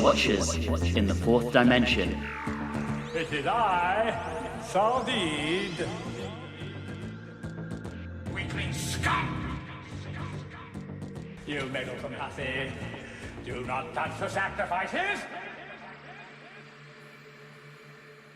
Watchers in the Fourth Dimension. It is I, Soldeed. Weakling scum! You meddlesome hussy. Do not touch the sacrifices!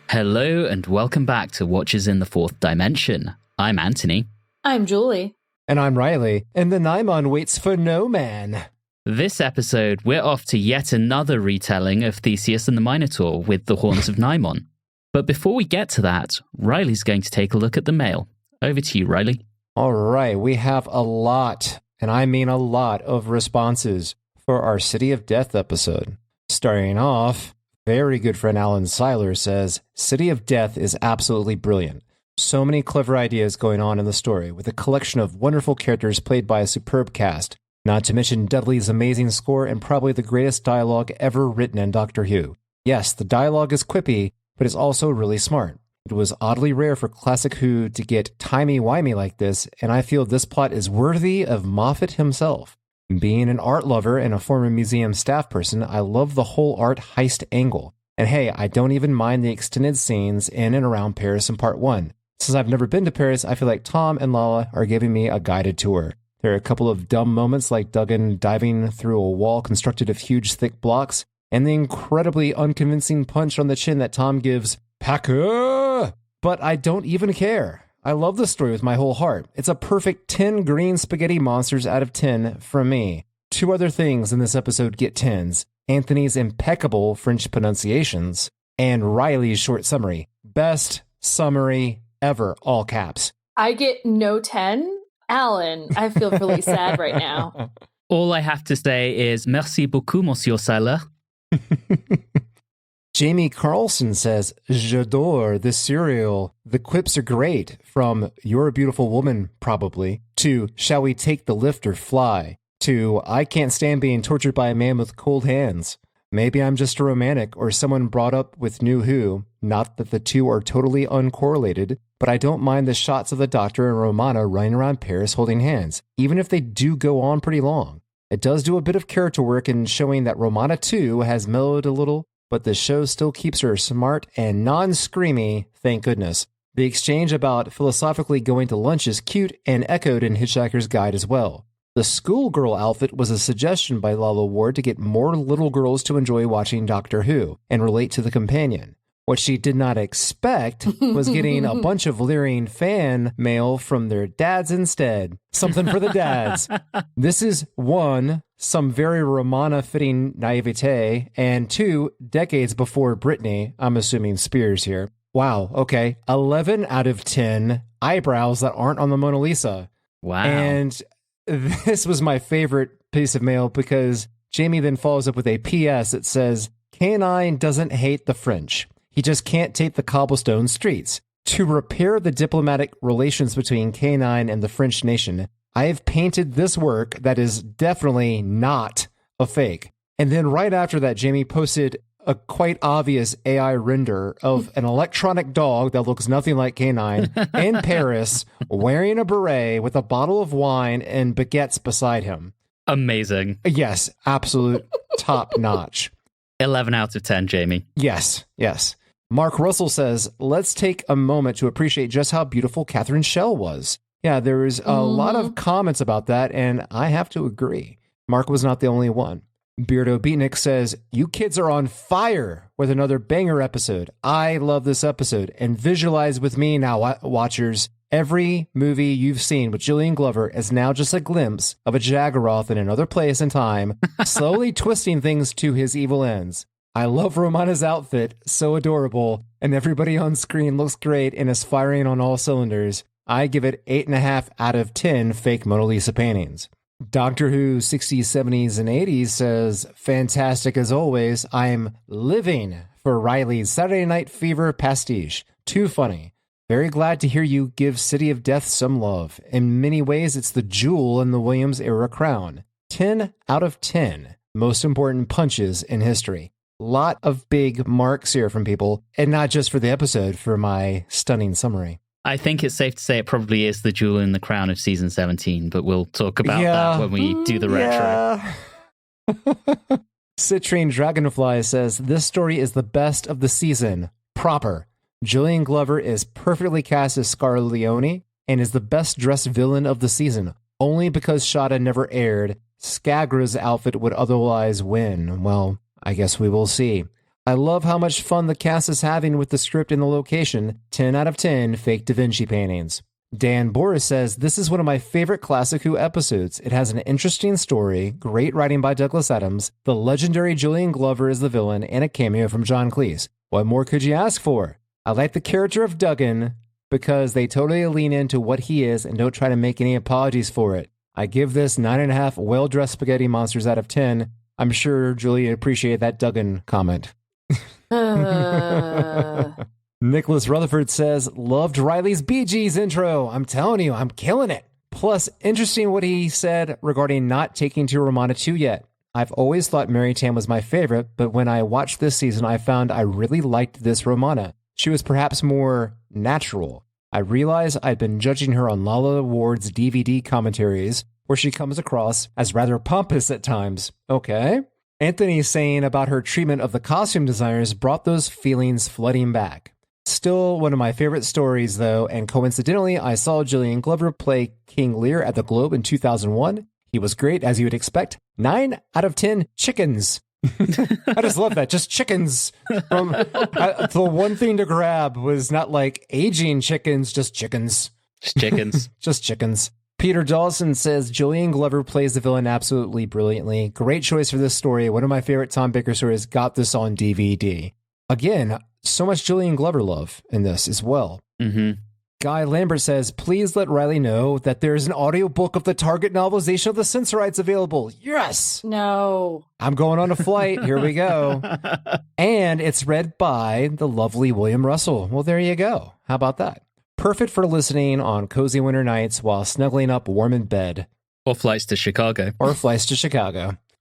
Hello and welcome back to Watchers in the Fourth Dimension. I'm Anthony. I'm Julie. And I'm Riley. And the Nimon waits for no man. This episode, we're off to yet another retelling of Theseus and the Minotaur with the Horns of Nimon. But before we get to that, Riley's going to take a look at the mail. Over to you, Riley. All right, we have a lot, and I mean a lot, of responses for our City of Death episode. Starting off, very good friend Alan Seiler says, City of Death is absolutely brilliant. So many clever ideas going on in the story, with a collection of wonderful characters played by a superb cast. Not to mention Dudley's amazing score and probably the greatest dialogue ever written in Doctor Who. Yes, the dialogue is quippy, but it's also really smart. It was oddly rare for classic Who to get timey-wimey like this, and I feel this plot is worthy of Moffat himself. Being an art lover and a former museum staff person, I love the whole art heist angle. And hey, I don't even mind the extended scenes in and around Paris in Part 1. Since I've never been to Paris, I feel like Tom and Lala are giving me a guided tour. There are a couple of dumb moments like Duggan diving through a wall constructed of huge thick blocks, and the incredibly unconvincing punch on the chin that Tom gives, Packer! But I don't even care. I love the story with my whole heart. It's a perfect 10 green spaghetti monsters out of 10 from me. Two other things in this episode get 10s. Anthony's impeccable French pronunciations, and Riley's short summary. Best summary ever, all caps. I get no 10. Alan, I feel really sad right now. All I have to say is merci beaucoup, Monsieur Seiler. Jamie Carlson says, J'adore this serial. The quips are great, from You're a Beautiful Woman, probably, to Shall we take the lift or fly, to I can't stand being tortured by a man with cold hands. Maybe I'm just a romantic or someone brought up with New Who, not that the two are totally uncorrelated, but I don't mind the shots of the Doctor and Romana running around Paris holding hands, even if they do go on pretty long. It does do a bit of character work in showing that Romana too has mellowed a little, but the show still keeps her smart and non-screamy, thank goodness. The exchange about philosophically going to lunch is cute and echoed in Hitchhiker's Guide as well. The schoolgirl outfit was a suggestion by Lala Ward to get more little girls to enjoy watching Doctor Who and relate to the companion. What she did not expect was getting a bunch of leering fan mail from their dads instead. Something for the dads. This is 1, some very Romana-fitting naivete, and 2, decades before Britney, I'm assuming Spears here. Wow, okay. 11 out of 10 eyebrows that aren't on the Mona Lisa. Wow. And this was my favorite piece of mail because Jamie then follows up with a PS that says, K9 doesn't hate the French. He just can't take the cobblestone streets. To repair the diplomatic relations between K9 and the French nation, I have painted this work that is definitely not a fake. And then right after that, Jamie posted a quite obvious AI render of an electronic dog that looks nothing like K9 in Paris, wearing a beret with a bottle of wine and baguettes beside him. Amazing. Yes, absolute top notch. 11 out of 10, Jamie. Yes. Mark Russell says, let's take a moment to appreciate just how beautiful Catherine Schell was. Yeah, there was a lot of comments about that, and I have to agree. Mark was not the only one. Beardo Beatnik says, you kids are on fire with another banger episode. I love this episode, and visualize with me now, watchers. Every movie you've seen with Gillian Glover is now just a glimpse of a Jaggeroth in another place and time, slowly twisting things to his evil ends. I love Romana's outfit, so adorable, and everybody on screen looks great and is firing on all cylinders. I give it 8.5 out of 10 fake Mona Lisa paintings. Doctor Who 60s, 70s, and 80s says, fantastic as always. I'm living for Riley's Saturday Night Fever pastiche. Too funny. Very glad to hear you give City of Death some love. In many ways, it's the jewel in the Williams-era crown. 10 out of 10 most important punches in history. Lot of big marks here from people, and not just for the episode, for my stunning summary. I think it's safe to say it probably is the jewel in the crown of season 17, but we'll talk about that when we do the retro. Citrine Dragonfly says, this story is the best of the season. Proper. Julian Glover is perfectly cast as Scarleone and is the best dressed villain of the season. Only because Shada never aired, Skagra's outfit would otherwise win. Well, I guess we will see. I love how much fun the cast is having with the script and the location. 10 out of 10 fake Da Vinci paintings. Dan Boris says, this is one of my favorite Classic Who episodes. It has an interesting story, great writing by Douglas Adams, the legendary Julian Glover is the villain, and a cameo from John Cleese. What more could you ask for? I like the character of Duggan because they totally lean into what he is and don't try to make any apologies for it. I give this 9.5 well-dressed spaghetti monsters out of 10. I'm sure Julia appreciated that Duggan comment. Nicholas Rutherford says, loved Riley's Bee Gees intro. I'm telling you, I'm killing it. Plus, interesting what he said regarding not taking to Romana 2 yet. I've always thought Mary Tam was my favorite, but when I watched this season, I found I really liked this Romana. She was perhaps more natural. I realized I'd been judging her on Lala Ward's DVD commentaries, where she comes across as rather pompous at times. Okay. Anthony saying about her treatment of the costume designers brought those feelings flooding back. Still one of my favorite stories, though, and coincidentally, I saw Julian Glover play King Lear at the Globe in 2001. He was great, as you would expect. 9 out of 10 chickens. I just love that. Just chickens. The one thing to grab was not like aging chickens, just chickens. Just chickens. Just chickens. Peter Dawson says, Julian Glover plays the villain absolutely brilliantly. Great choice for this story. One of my favorite Tom Baker stories. Got this on DVD. Again, so much Julian Glover love in this as well. Mm-hmm. Guy Lambert says, please let Riley know that there's an audiobook of the Target novelization of the Sensorites available. Yes! No. I'm going on a flight. Here we go. And it's read by the lovely William Russell. Well, there you go. How about that? Perfect for listening on cozy winter nights while snuggling up warm in bed. Or flights to Chicago.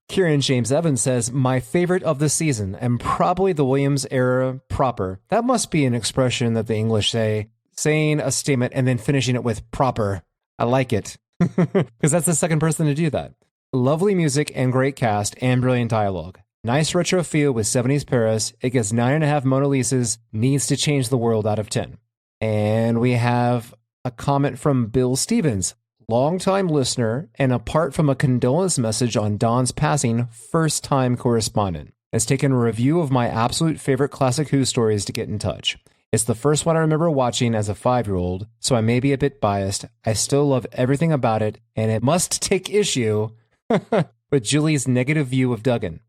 Kieran James Evans says, my favorite of the season, and probably the Williams era proper. That must be an expression that the English say, saying a statement and then finishing it with proper. I like it. Because that's the second person to do that. Lovely music and great cast and brilliant dialogue. Nice retro feel with 70s Paris. It gets 9.5 Mona Lisas. Needs to change the world out of 10. And we have a comment from Bill Stevens. Longtime listener, and apart from a condolence message on Don's passing, first-time correspondent. Has taken a review of my absolute favorite Classic Who stories to get in touch. It's the first one I remember watching as a 5-year-old, so I may be a bit biased. I still love everything about it, and it must take issue with Julie's negative view of Duggan.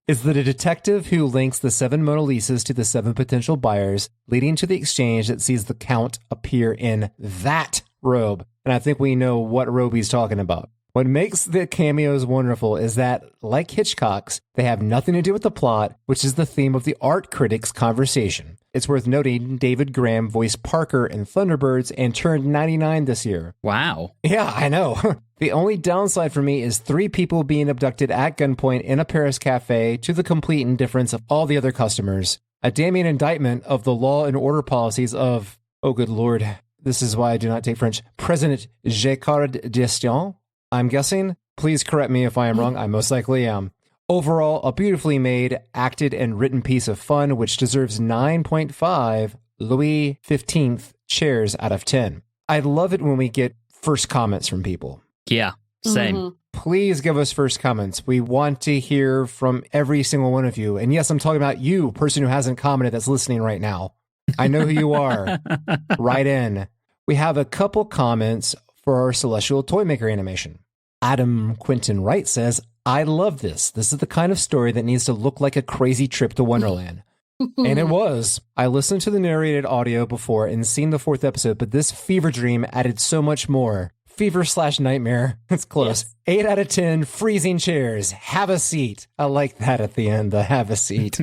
Is that a detective who links the 7 Mona Lisas to the 7 potential buyers, leading to the exchange that sees the Count appear in that robe. And I think we know what robe he's talking about. What makes the cameos wonderful is that, like Hitchcock's, they have nothing to do with the plot, which is the theme of the art critics' conversation. It's worth noting David Graham voiced Parker in Thunderbirds and turned 99 this year. Wow. Yeah, I know. The only downside for me is 3 people being abducted at gunpoint in a Paris cafe to the complete indifference of all the other customers. A damning indictment of the law and order policies of, oh good lord, this is why I do not take French, President Giscard d'Estaing, I'm guessing. Please correct me if I am wrong. I most likely am. Overall, a beautifully made, acted, and written piece of fun, which deserves 9.5 Louis XV chairs out of 10. I love it when we get first comments from people. Yeah, same. Mm-hmm. Please give us first comments. We want to hear from every single one of you. And yes, I'm talking about you, person who hasn't commented that's listening right now. I know who you are. Write in. We have a couple comments for our Celestial Toymaker animation. Adam Quinton Wright says, I love this. This is the kind of story that needs to look like a crazy trip to Wonderland. And it was. I listened to the narrated audio before and seen the 4th episode, but this fever dream added so much more. Fever/nightmare. It's close. Yes. 8 out of 10 freezing chairs. Have a seat. I like that at the end, the have a seat.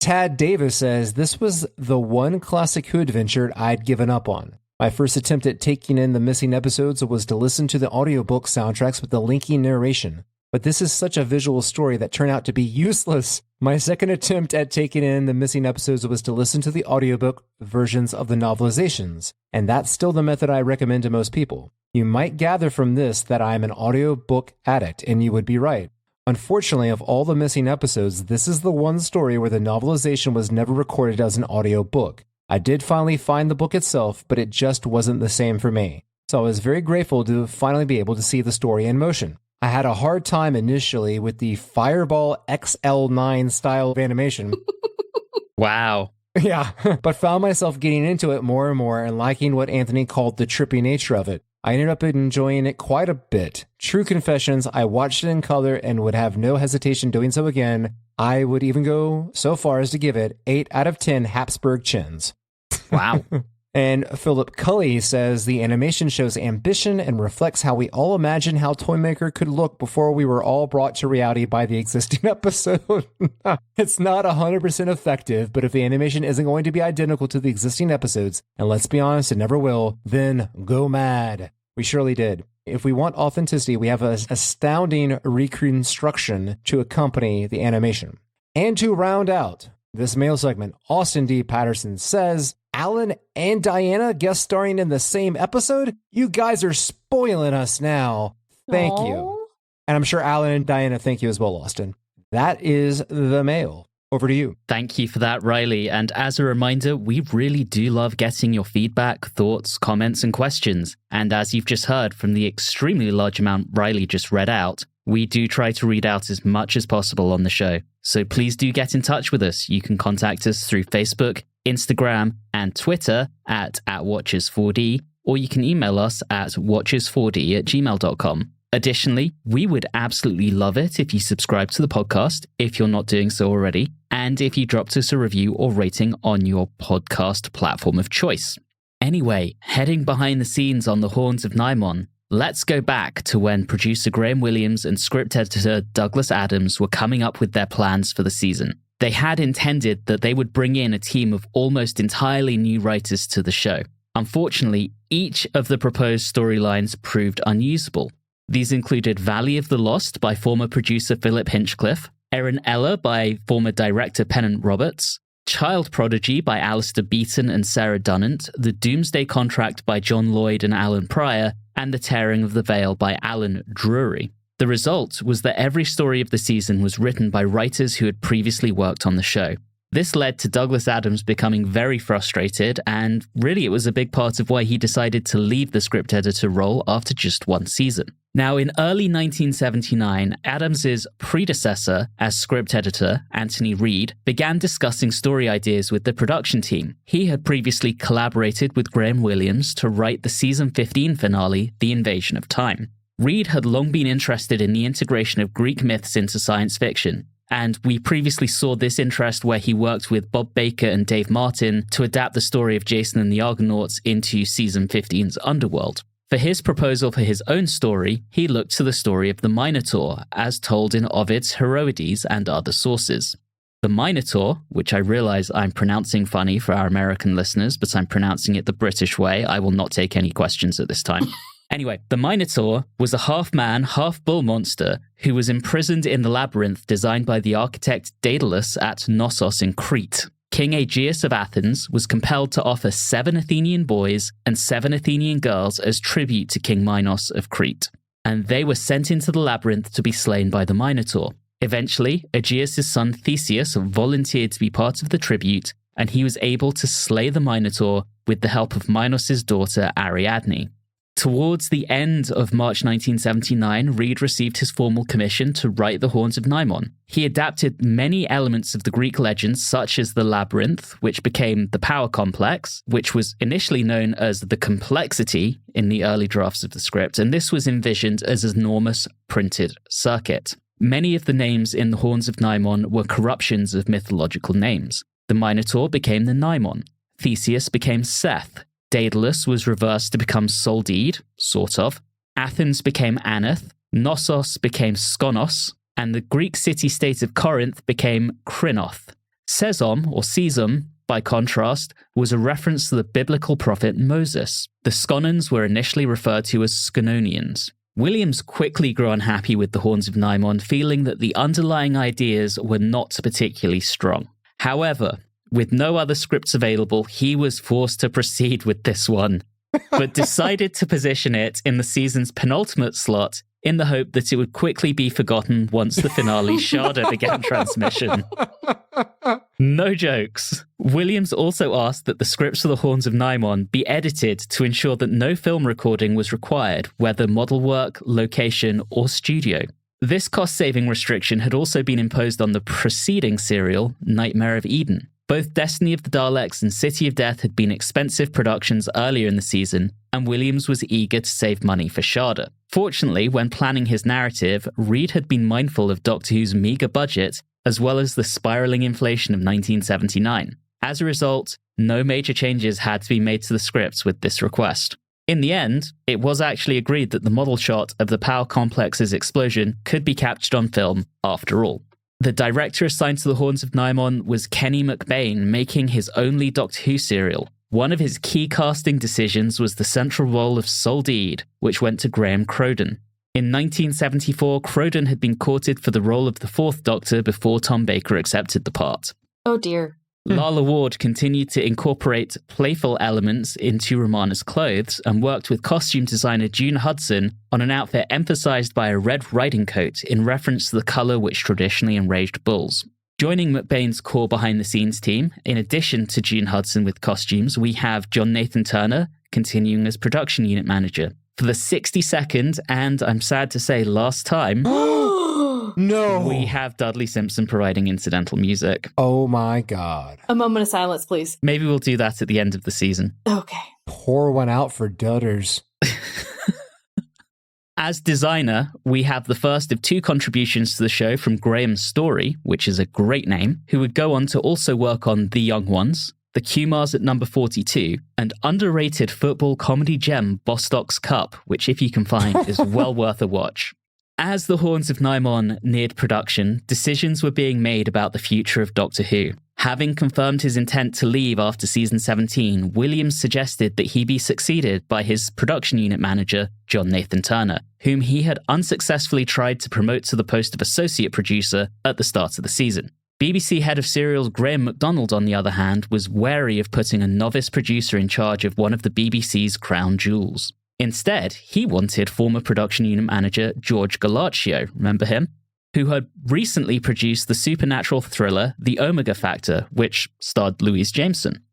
Tad Davis says, this was the one Classic Who adventure I'd given up on. My first attempt at taking in the missing episodes was to listen to the audiobook soundtracks with the linking narration. But this is such a visual story that turned out to be useless. My second attempt at taking in the missing episodes was to listen to the audiobook versions of the novelizations. And that's still the method I recommend to most people. You might gather from this that I'm an audiobook addict, and you would be right. Unfortunately, of all the missing episodes, this is the one story where the novelization was never recorded as an audiobook. I did finally find the book itself, but it just wasn't the same for me. So I was very grateful to finally be able to see the story in motion. I had a hard time initially with the Fireball XL9 style of animation. Wow. Yeah, but found myself getting into it more and more and liking what Anthony called the trippy nature of it. I ended up enjoying it quite a bit. True confessions, I watched it in color and would have no hesitation doing so again. I would even go so far as to give it 8 out of 10 Habsburg chins. Wow. And Philip Cully says the animation shows ambition and reflects how we all imagine how Toymaker could look before we were all brought to reality by the existing episode. It's not 100% effective, but if the animation isn't going to be identical to the existing episodes, and let's be honest, it never will, then go mad. We surely did. If we want authenticity, we have an astounding reconstruction to accompany the animation. And to round out this mail segment, Austin D. Patterson says, Alan and Diana guest starring in the same episode? You guys are spoiling us now. Thank you. And I'm sure Alan and Diana thank you as well, Austin. That is the mail. Over to you. Thank you for that, Riley. And as a reminder, we really do love getting your feedback, thoughts, comments, and questions. And as you've just heard from the extremely large amount Riley just read out, we do try to read out as much as possible on the show. So please do get in touch with us. You can contact us through Facebook, Instagram, and Twitter at Watchers4D, or you can email us at watchers4d@gmail.com. Additionally, we would absolutely love it if you subscribe to the podcast, if you're not doing so already, and if you dropped us a review or rating on your podcast platform of choice. Anyway, heading behind the scenes on the Horns of Nimon, let's go back to when producer Graham Williams and script editor Douglas Adams were coming up with their plans for the season. They had intended that they would bring in a team of almost entirely new writers to the show. Unfortunately, each of the proposed storylines proved unusable. These included Valley of the Lost by former producer Philip Hinchcliffe, Erin Eller by former director Pennant Roberts, Child Prodigy by Alistair Beaton and Sarah Dunnant, The Doomsday Contract by John Lloyd and Alan Pryor, and The Tearing of the Veil by Alan Drury. The result was that every story of the season was written by writers who had previously worked on the show. This led to Douglas Adams becoming very frustrated, and really it was a big part of why he decided to leave the script editor role after just one season. Now, in early 1979, Adams's predecessor as script editor, Anthony Reed, began discussing story ideas with the production team. He had previously collaborated with Graham Williams to write the season 15 finale, The Invasion of Time. Reed had long been interested in the integration of Greek myths into science fiction, and we previously saw this interest where he worked with Bob Baker and Dave Martin to adapt the story of Jason and the Argonauts into season 15's Underworld. For his proposal for his own story, he looked to the story of the Minotaur, as told in Ovid's Heroides and other sources. The Minotaur, which I realize I'm pronouncing funny for our American listeners, but I'm pronouncing it the British way. I will not take any questions at this time. Anyway, the Minotaur was a half-man, half-bull monster who was imprisoned in the labyrinth designed by the architect Daedalus at Knossos in Crete. King Aegeus of Athens was compelled to offer 7 Athenian boys and 7 Athenian girls as tribute to King Minos of Crete, and they were sent into the labyrinth to be slain by the Minotaur. Eventually, Aegeus' son Theseus volunteered to be part of the tribute, and he was able to slay the Minotaur with the help of Minos' daughter Ariadne. Towards the end of March 1979, Reed received his formal commission to write The Horns of Nimon. He adapted many elements of the Greek legends, such as the labyrinth, which became the power complex, which was initially known as the complexity in the early drafts of the script, and this was envisioned as an enormous printed circuit. Many of the names in The Horns of Nimon were corruptions of mythological names. The Minotaur became the Nimon. Theseus became Seth. Daedalus was reversed to become Soldeed, sort of. Athens became Aneth. Knossos became Skonos. And the Greek city-state of Corinth became Krinoth. Sezom, or Sesam, by contrast, was a reference to the biblical prophet Moses. The Skonans were initially referred to as Skononians. Williams quickly grew unhappy with the Horns of Nimon, feeling that the underlying ideas were not particularly strong. However, with no other scripts available, he was forced to proceed with this one. but decided to position it in the season's penultimate slot in the hope that it would quickly be forgotten once the finale Sharda began transmission. No jokes. Williams also asked that the scripts for the Horns of Nimon be edited to ensure that no film recording was required, whether model work, location, or studio. This cost-saving restriction had also been imposed on the preceding serial, Nightmare of Eden. Both Destiny of the Daleks and City of Death had been expensive productions earlier in the season, and Williams was eager to save money for Sharda. Fortunately, when planning his narrative, Reed had been mindful of Doctor Who's meagre budget, as well as the spiraling inflation of 1979. As a result, no major changes had to be made to the scripts with this request. In the end, it was actually agreed that the model shot of the power complex's explosion could be captured on film after all. The director assigned to the Horns of Nimon was Kenny McBain, making his only Doctor Who serial. One of his key casting decisions was the central role of Soldeed, which went to Graham Crowden. In 1974, Crowden had been courted for the role of the Fourth Doctor before Tom Baker accepted the part. Oh dear. Lala Ward continued to incorporate playful elements into Romana's clothes and worked with costume designer June Hudson on an outfit emphasized by a red riding coat in reference to the color which traditionally enraged bulls. Joining McBain's core behind-the-scenes team, in addition to June Hudson with costumes, we have John Nathan Turner continuing as production unit manager. For the 62nd, and I'm sad to say last time... No. We have Dudley Simpson providing incidental music. Oh my God. A moment of silence, please. Maybe we'll do that at the end of the season. Okay. Pour one out for Dudders. As designer, we have the first of two contributions to the show from Graham Story, which is a great name, who would go on to also work on The Young Ones, The Kumars at number 42, and underrated football comedy gem Bostock's Cup, which if you can find is well worth a watch. As the Horns of Nimon neared production, decisions were being made about the future of Doctor Who. Having confirmed his intent to leave after season 17, Williams suggested that he be succeeded by his production unit manager, John Nathan Turner, whom he had unsuccessfully tried to promote to the post of associate producer at the start of the season. BBC head of serials Graham MacDonald, on the other hand, was wary of putting a novice producer in charge of one of the BBC's crown jewels. Instead, he wanted former production unit manager George Galaccio, remember him? Who had recently produced the supernatural thriller The Omega Factor, which starred Louise Jameson.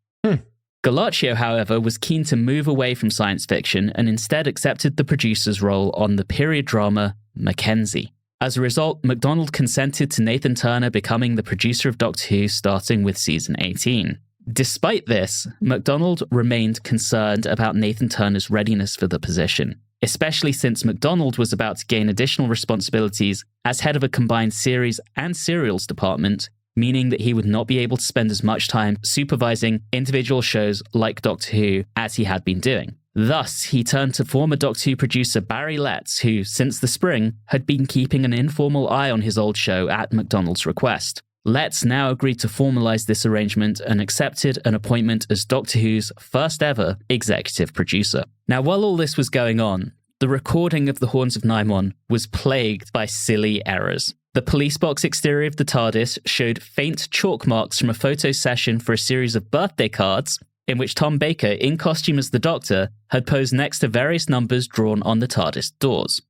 Galaccio, however, was keen to move away from science fiction and instead accepted the producer's role on the period drama Mackenzie. As a result, MacDonald consented to Nathan Turner becoming the producer of Doctor Who starting with season 18. Despite this, MacDonald remained concerned about Nathan Turner's readiness for the position, especially since MacDonald was about to gain additional responsibilities as head of a combined series and serials department, meaning that he would not be able to spend as much time supervising individual shows like Doctor Who as he had been doing. Thus, he turned to former Doctor Who producer Barry Letts, who, since the spring, had been keeping an informal eye on his old show at MacDonald's request. Letts now agreed to formalise this arrangement and accepted an appointment as Doctor Who's first ever executive producer. Now, while all this was going on, the recording of the Horns of Nimon was plagued by silly errors. The police box exterior of the TARDIS showed faint chalk marks from a photo session for a series of birthday cards in which Tom Baker, in costume as the Doctor, had posed next to various numbers drawn on the TARDIS doors.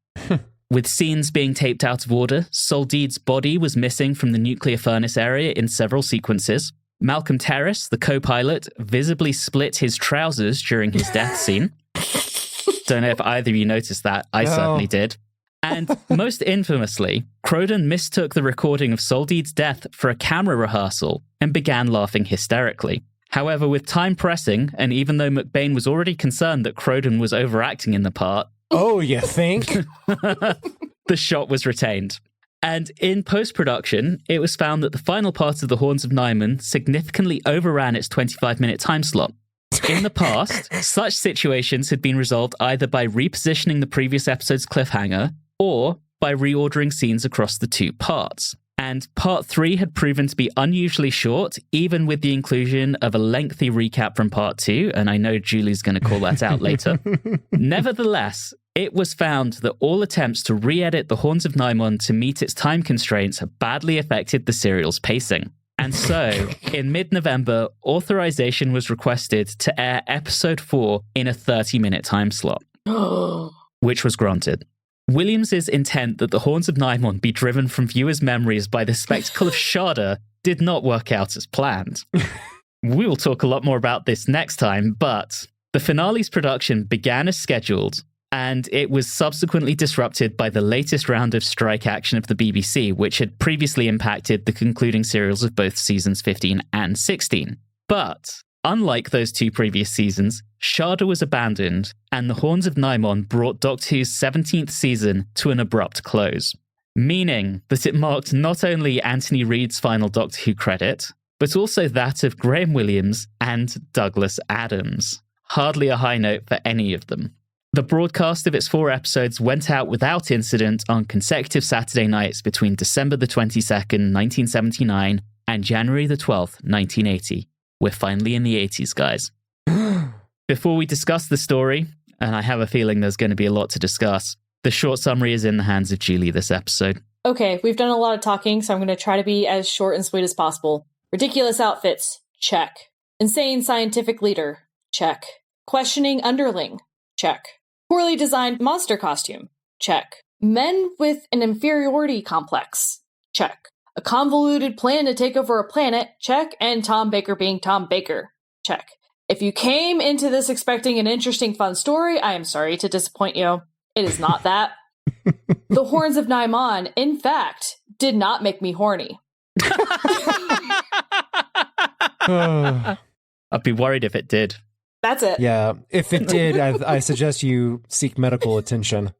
With scenes being taped out of order, Soldeed's body was missing from the nuclear furnace area in several sequences. Malcolm Terrace, the co-pilot, visibly split his trousers during his death scene. Don't know if either of you noticed that. I certainly did. And most infamously, Crowden mistook the recording of Soldeed's death for a camera rehearsal and began laughing hysterically. However, with time pressing, and even though McBain was already concerned that Crowden was overacting in the part, oh, you think? the shot was retained. And in post-production, it was found that the final part of the Horns of Nimon significantly overran its 25-minute time slot. In the past, such situations had been resolved either by repositioning the previous episode's cliffhanger or by reordering scenes across the two parts. And part 3 had proven to be unusually short, even with the inclusion of a lengthy recap from part 2, and I know Julie's going to call that out later. Nevertheless, it was found that all attempts to re-edit the Horns of Nimon to meet its time constraints badly affected the serial's pacing. And And so, in mid-November, authorization was requested to air episode 4 in a 30-minute time slot, which was granted. Williams's intent that the Horns of Nimon be driven from viewers' memories by the spectacle of Sharda did not work out as planned. We will talk a lot more about this next time, but the finale's production began as scheduled, and it was subsequently disrupted by the latest round of strike action of the BBC, which had previously impacted the concluding serials of both seasons 15 and 16. But, unlike those two previous seasons, Sharda was abandoned, and the Horns of Nimon brought Doctor Who's 17th season to an abrupt close, meaning that it marked not only Anthony Reed's final Doctor Who credit, but also that of Graham Williams and Douglas Adams. Hardly a high note for any of them. The broadcast of its 4 episodes went out without incident on consecutive Saturday nights between December the 22nd, 1979 and January the 12th, 1980. We're finally in the 80s, guys. Before we discuss the story, and I have a feeling there's going to be a lot to discuss, the short summary is in the hands of Julie this episode. Okay, we've done a lot of talking, so I'm going to try to be as short and sweet as possible. Ridiculous outfits, check. Insane scientific leader, check. Questioning underling, check. Poorly designed monster costume, check. Men with an inferiority complex, check. A convoluted plan to take over a planet, check. And Tom Baker being Tom Baker, check. If you came into this expecting an interesting, fun story, I am sorry to disappoint you. It is not that. The Horns of Nimon, in fact, did not make me horny. I'd be worried if it did. That's it. Yeah, if it did, I suggest you seek medical attention.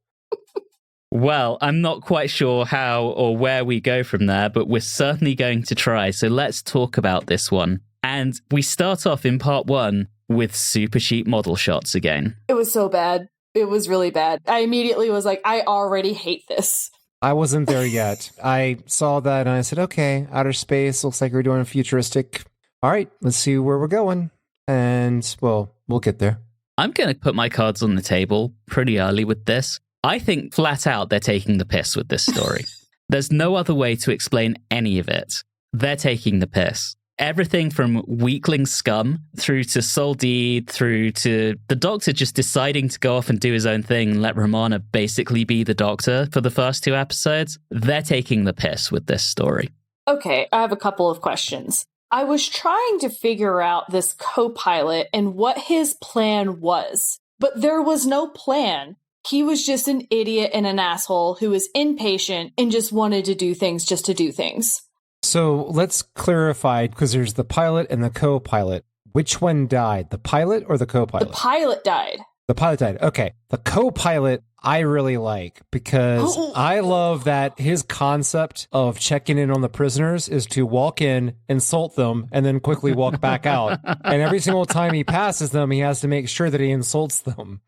Well, I'm not quite sure how or where we go from there, but we're certainly going to try. So let's talk about this one. And we start off in part 1 with super cheap model shots again. It was so bad. It was really bad. I immediately was like, I already hate this. I wasn't there yet. I saw that and I said, okay, outer space, looks like we're doing a futuristic. All right, let's see where we're going. And, well, we'll get there. I'm going to put my cards on the table pretty early with this. I think flat out they're taking the piss with this story. There's no other way to explain any of it. They're taking the piss. Everything from Weakling Scum through to Soldeed through to the Doctor just deciding to go off and do his own thing and let Romana basically be the Doctor for the first 2 episodes. They're taking the piss with this story. Okay, I have a couple of questions. I was trying to figure out this co-pilot and what his plan was, but there was no plan. He was just an idiot and an asshole who was impatient and just wanted to do things just to do things. So let's clarify, because there's the pilot and the co-pilot. Which one died? The pilot or the co-pilot? The pilot died. The pilot died. Okay. The co-pilot I really like, because I love that his concept of checking in on the prisoners is to walk in, insult them, and then quickly walk back out. And every single time he passes them, he has to make sure that he insults them.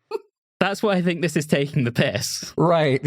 That's why I think this is taking the piss. Right.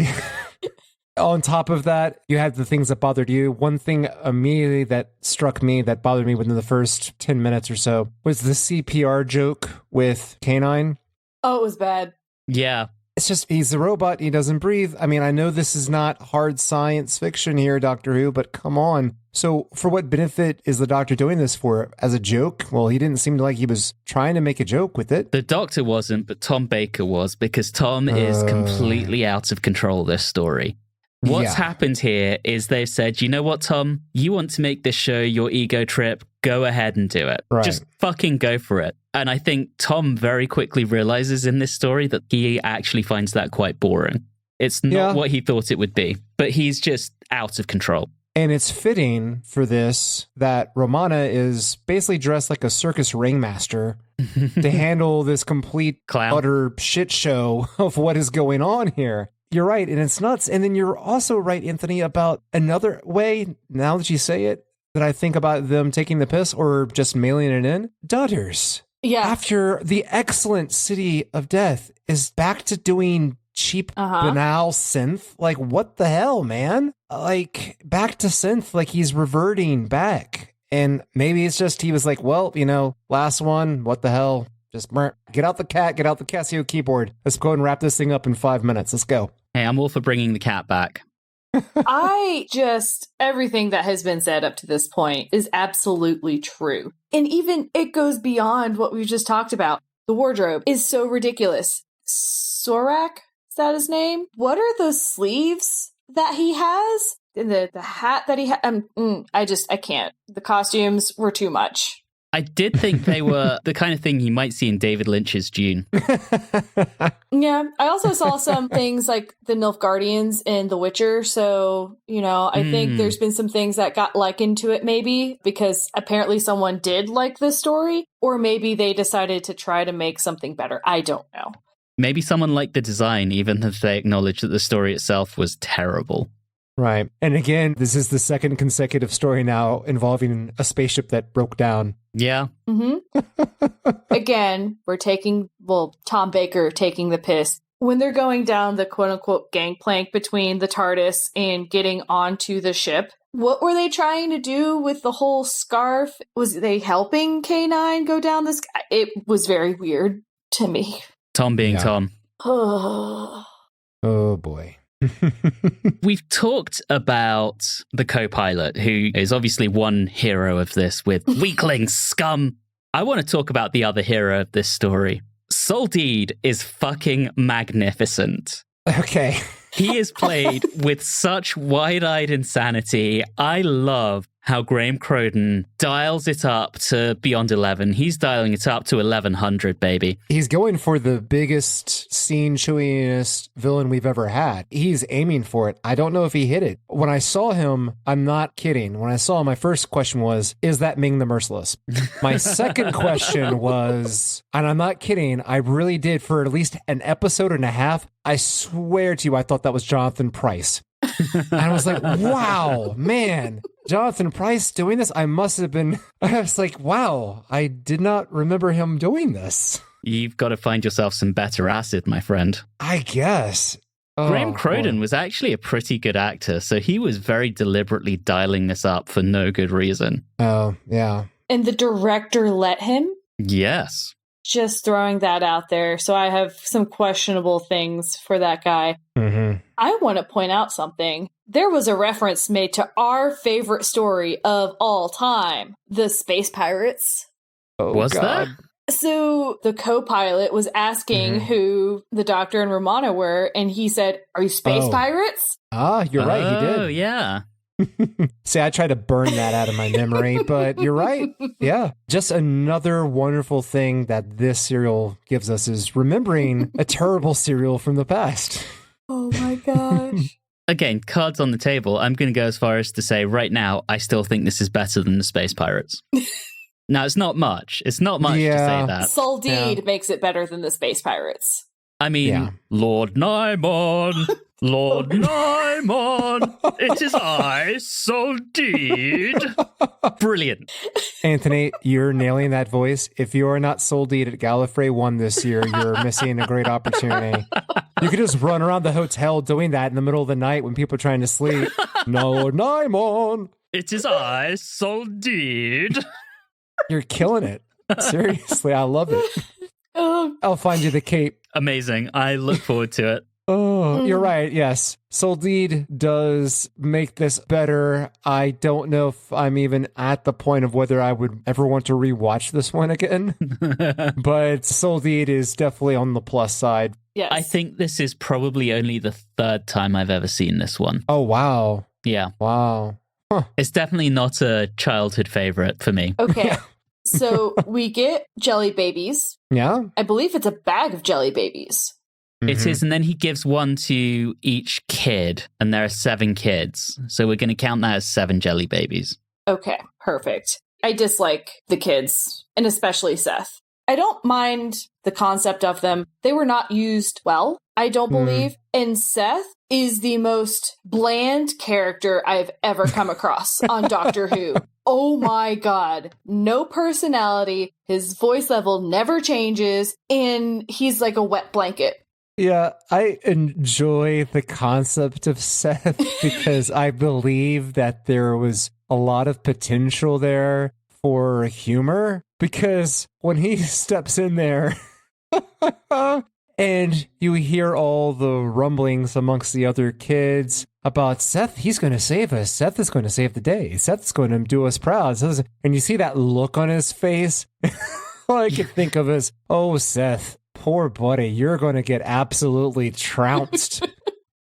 On top of that, you had the things that bothered you. One thing immediately that struck me that bothered me within the first 10 minutes or so was the CPR joke with Canine. Oh, it was bad. Yeah. It's just, he's a robot. He doesn't breathe. I mean, I know this is not hard science fiction here, Doctor Who, but come on. So for what benefit is the Doctor doing this for? As a joke? Well, he didn't seem like he was trying to make a joke with it. The Doctor wasn't, but Tom Baker was, because Tom is completely out of control this story. What's happened here is they've said, you know what, Tom? You want to make this show your ego trip? Go ahead and do it. Right. Just fucking go for it. And I think Tom very quickly realizes in this story that he actually finds that quite boring. It's not what he thought it would be, but he's just out of control. And it's fitting for this that Romana is basically dressed like a circus ringmaster to handle this complete, utter shit show of what is going on here. You're right, and it's nuts. And then you're also right, Anthony, about another way, now that you say it, that I think about them taking the piss or just mailing it in. Dudders. Yeah. After the excellent City of Death is back to doing cheap, banal synth. Like, what the hell, man? Like, back to synth, like he's reverting back. And maybe it's just he was like, well, you know, last one, what the hell? Just get out the Casio keyboard. Let's go and wrap this thing up in 5 minutes. Let's go. Hey, I'm all for bringing the cat back. Everything that has been said up to this point is absolutely true. And even it goes beyond what we've just talked about. The wardrobe is so ridiculous. Sorak, is that his name? What are those sleeves that he has? And the hat that he had? I can't. The costumes were too much. I did think they were the kind of thing you might see in David Lynch's Dune. Yeah, I also saw some things like the Nilfgaardians in The Witcher, so, I think there's been some things that got likened to it maybe, because apparently someone did like the story, or maybe they decided to try to make something better. I don't know. Maybe someone liked the design, even if they acknowledged that the story itself was terrible. Right. And again, this is the second consecutive story now involving a spaceship that broke down. Yeah. Mm-hmm. Again, Tom Baker taking the piss. When they're going down the quote-unquote gangplank between the TARDIS and getting onto the ship, what were they trying to do with the whole scarf? Was they helping K9 go down this? It was very weird to me. Tom being Tom. Oh, boy. We've talked about the co-pilot, who is obviously one hero of this with Weakling Scum. I want to talk about the other hero of this story. Soldeed is fucking magnificent. Okay. He is played with such wide-eyed insanity. I love how Graham Croden dials it up to beyond 11. He's dialing it up to 1100, baby. He's going for the biggest scene-chewingest villain we've ever had. He's aiming for it. I don't know if he hit it. When I saw him, I'm not kidding. When I saw him, my first question was, is that Ming the Merciless? My second question was, and I'm not kidding, I really did, for at least an episode and a half, I swear to you, I thought that was Jonathan Pryce. And I was like, wow, man, Jonathan Pryce doing this? I was like, wow, I did not remember him doing this. You've got to find yourself some better acid, my friend. I guess. Graham Croden was actually a pretty good actor, so he was very deliberately dialing this up for no good reason. Oh, yeah. And the director let him? Yes. Just throwing that out there. So I have some questionable things for that guy. Mm-hmm. I want to point out something. There was a reference made to our favorite story of all time, the Space Pirates. Oh, was God. that? So the co-pilot was asking who the Doctor and Romana were, and he said, "Are you space pirates?" Ah, you're right, he did. Oh, yeah. See, I tried to burn that out of my memory, but you're right. Yeah. Just another wonderful thing that this serial gives us is remembering a terrible serial from the past. Oh my gosh. Again, cards on the table. I'm going to go as far as to say right now, I still think this is better than the Space Pirates. Now, it's not much. It's not much to say that. Soldeed makes it better than the Space Pirates. I mean, Lord Nimon, Lord Nimon, it is I, Soldeed. Brilliant. Anthony, you're nailing that voice. If you are not Soldeed at Gallifrey 1 this year, you're missing a great opportunity. You could just run around the hotel doing that in the middle of the night when people are trying to sleep. Lord Nimon. It is I, Soldeed. You're killing it. Seriously, I love it. I'll find you the cape. Amazing. I look forward to it. Oh, you're right. Yes. Soldeed does make this better. I don't know if I'm even at the point of whether I would ever want to rewatch this one again. But Soldeed is definitely on the plus side. Yes. I think this is probably only the third time I've ever seen this one. Oh, wow. Yeah. Wow. Huh. It's definitely not a childhood favorite for me. Okay. So we get jelly babies. Yeah. I believe it's a bag of jelly babies. It is, and then he gives one to each kid, and there are 7 kids. So we're going to count that as 7 jelly babies. Okay, perfect. I dislike the kids, and especially Seth. I don't mind the concept of them. They were not used well, I don't believe. And Seth is the most bland character I've ever come across on Doctor Who. Oh my God. No personality. His voice level never changes. And he's like a wet blanket. Yeah, I enjoy the concept of Seth because I believe that there was a lot of potential there for humor. Because when he steps in there And you hear all the rumblings amongst the other kids about Seth. He's going to save us. Seth is going to save the day. Seth's going to do us proud. And you see that look on his face. All I can think of is, oh, Seth, poor buddy, you're going to get absolutely trounced.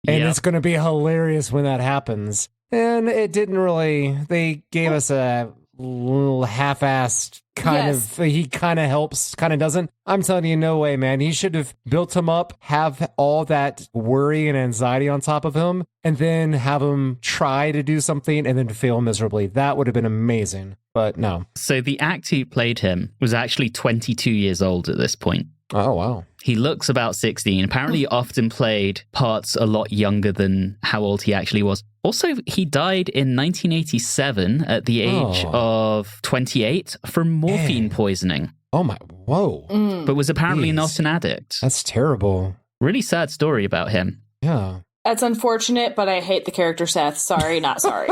And it's going to be hilarious when that happens. And it didn't really, they gave us a little half-assed kind of, he kind of helps, kind of doesn't. I'm telling you, no way, man. He should have built him up, have all that worry and anxiety on top of him, and then have him try to do something and then fail miserably. That would have been amazing, but no. So the actor who played him was actually 22 years old at this point. Oh, wow. He looks about 16. Apparently, often played parts a lot younger than how old he actually was. Also, he died in 1987 at the age of 28 from morphine poisoning. Oh, my. Whoa. But was apparently not an addict. That's terrible. Really sad story about him. Yeah. That's unfortunate, but I hate the character Seth. Sorry, not sorry.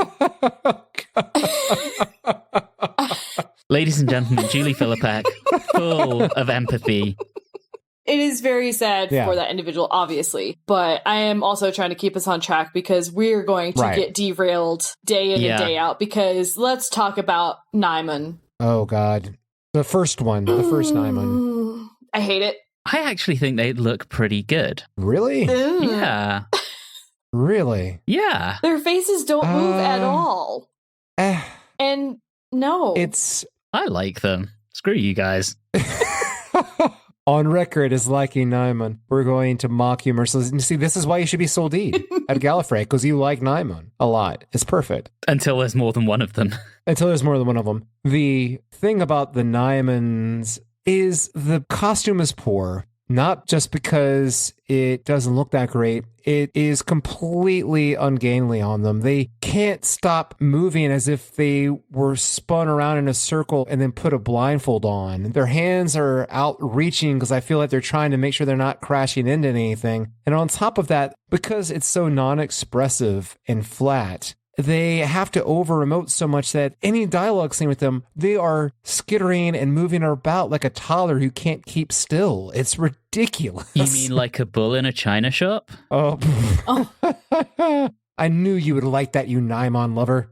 Ladies and gentlemen, Julie Philippak, full of empathy. It is very sad for that individual, obviously, but I am also trying to keep us on track because we're going to get derailed day in and day out, because let's talk about Nimon. Oh, God. The first one, the first Nimon. I hate it. I actually think they look pretty good. Really? Yeah. Really? Yeah. Their faces don't move at all. And no. I like them. Screw you guys. On record as liking Nimon. We're going to mock you mercilessly. See, this is why you should be Soldeed at Gallifrey, because you like Nimon a lot. It's perfect. Until there's more than one of them. Until there's more than one of them. The thing about the Nimons is the costume is poor. Not just because it doesn't look that great. It is completely ungainly on them. They can't stop moving as if they were spun around in a circle and then put a blindfold on. Their hands are out reaching because I feel like they're trying to make sure they're not crashing into anything. And on top of that, because it's so non-expressive and flat, they have to over-emote so much that any dialogue scene with them, they are skittering and moving about like a toddler who can't keep still. It's ridiculous. You mean like a bull in a china shop? Oh. I knew you would like that, you Nimon lover.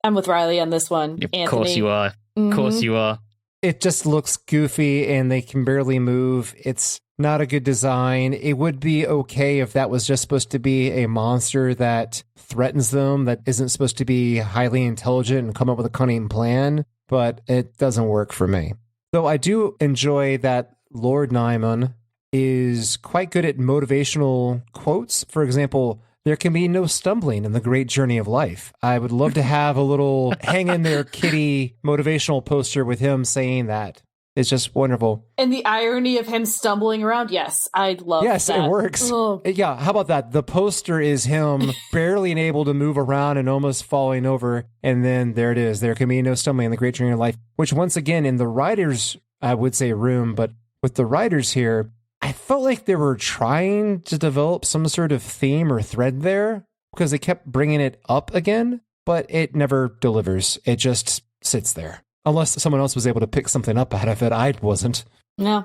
I'm with Riley on this one, Of Anthony. course you are. Of course you are. It just looks goofy and they can barely move. It's not a good design. It would be okay if that was just supposed to be a monster that threatens them, that isn't supposed to be highly intelligent and come up with a cunning plan, but it doesn't work for me. Though I do enjoy that Lord Nimon is quite good at motivational quotes. For example, there can be no stumbling in the great journey of life. I would love to have a little hang in there kitty motivational poster with him saying that. It's just wonderful. And the irony of him stumbling around, yes, I love that. Yes, it works. Oh. Yeah, how about that? The poster is him barely able to move around and almost falling over. And then there it is. There can be no stumbling in the great journey of life, which once again, in the writer's, I would say room, but with the writers here, I felt like they were trying to develop some sort of theme or thread there because they kept bringing it up again, but it never delivers. It just sits there. Unless someone else was able to pick something up out of it. I wasn't. No.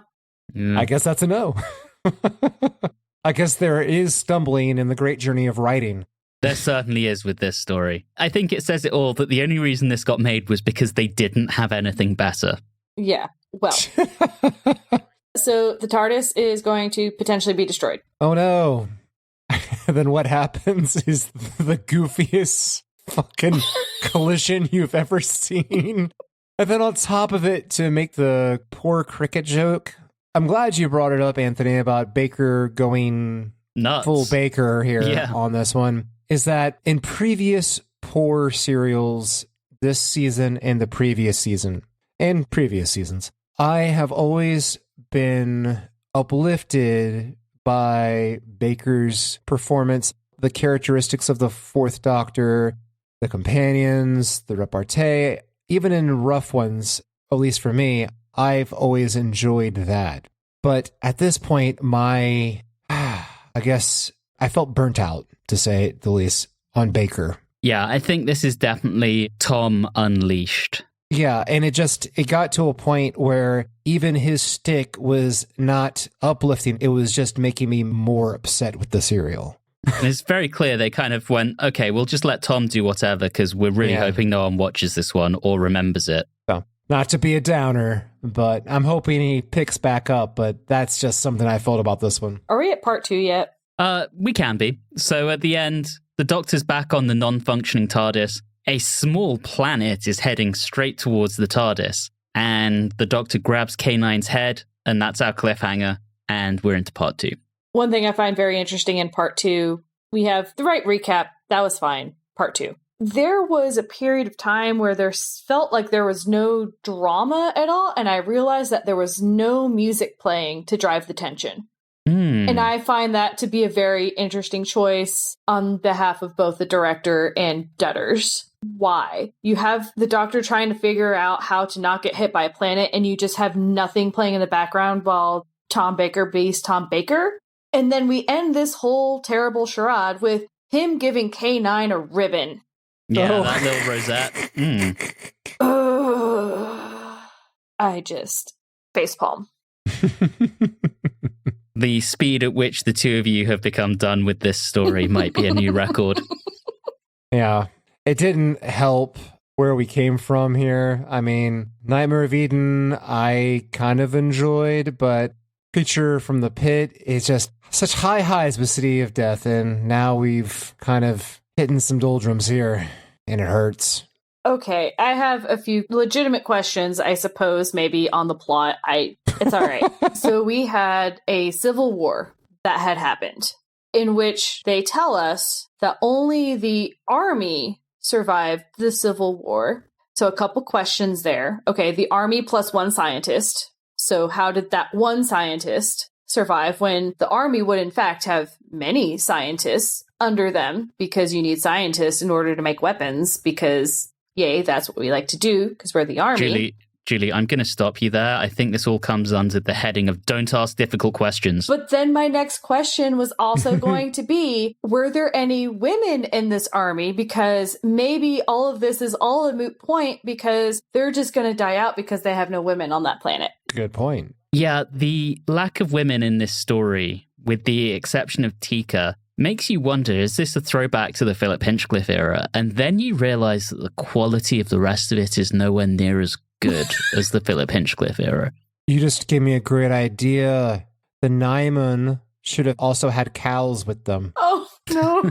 I guess that's a no. I guess there is stumbling in the great journey of writing. There certainly is with this story. I think it says it all that the only reason this got made was because they didn't have anything better. Yeah, well. So the TARDIS is going to potentially be destroyed. Oh no. Then what happens is the goofiest fucking collision you've ever seen. And then on top of it, to make the poor cricket joke, I'm glad you brought it up, Anthony, about Baker going nuts. Full Baker here on this one, is that in previous poor serials this season and the previous season, and previous seasons, I have always been uplifted by Baker's performance, the characteristics of the Fourth Doctor, the companions, the repartee. Even in rough ones, at least for me, I've always enjoyed that. But at this point, I guess I felt burnt out, to say the least, on Baker. Yeah, I think this is definitely Tom unleashed. Yeah, and it got to a point where even his stick was not uplifting. It was just making me more upset with the serial. And it's very clear they kind of went, okay, we'll just let Tom do whatever because we're really hoping no one watches this one or remembers it. So, not to be a downer, but I'm hoping he picks back up, but that's just something I felt about this one. Are we at part 2 yet? We can be. So at the end, the Doctor's back on the non-functioning TARDIS. A small planet is heading straight towards the TARDIS, and the Doctor grabs K9's head, and that's our cliffhanger, and we're into part 2. One thing I find very interesting in part 2, we have the right recap. That was fine. Part 2. There was a period of time where there felt like there was no drama at all, and I realized that there was no music playing to drive the tension. And I find that to be a very interesting choice on behalf of both the director and Dudders. Why? You have the Doctor trying to figure out how to not get hit by a planet, and you just have nothing playing in the background while Tom Baker beats Tom Baker? And then we end this whole terrible charade with him giving K9 a ribbon. Yeah, that little rosette. I just facepalm. The speed at which the two of you have become done with this story might be a new record. Yeah, it didn't help where we came from here. I mean, Nightmare of Eden, I kind of enjoyed, but Creature from the Pit is just such high highs with City of Death, and now we've kind of hitting some doldrums here, and it hurts. Okay, I have a few legitimate questions, I suppose, maybe on the plot. It's all right. So we had a civil war that had happened, in which they tell us that only the army survived the civil war. So a couple questions there. Okay, the army plus one scientist. So how did that one scientist survive when the army would in fact have many scientists under them, because you need scientists in order to make weapons, because yay, that's what we like to do, because we're the army. Julie, I'm going to stop you there. I think this all comes under the heading of don't ask difficult questions. But then my next question was also going to be, were there any women in this army? Because maybe all of this is all a moot point because they're just going to die out because they have no women on that planet. Good point. Yeah, the lack of women in this story, with the exception of Tika, makes you wonder, is this a throwback to the Philip Hinchcliffe era? And then you realize that the quality of the rest of it is nowhere near as good as the Philip Hinchcliffe era. You just gave me a great idea. The Nimon should have also had cows with them. Oh, no.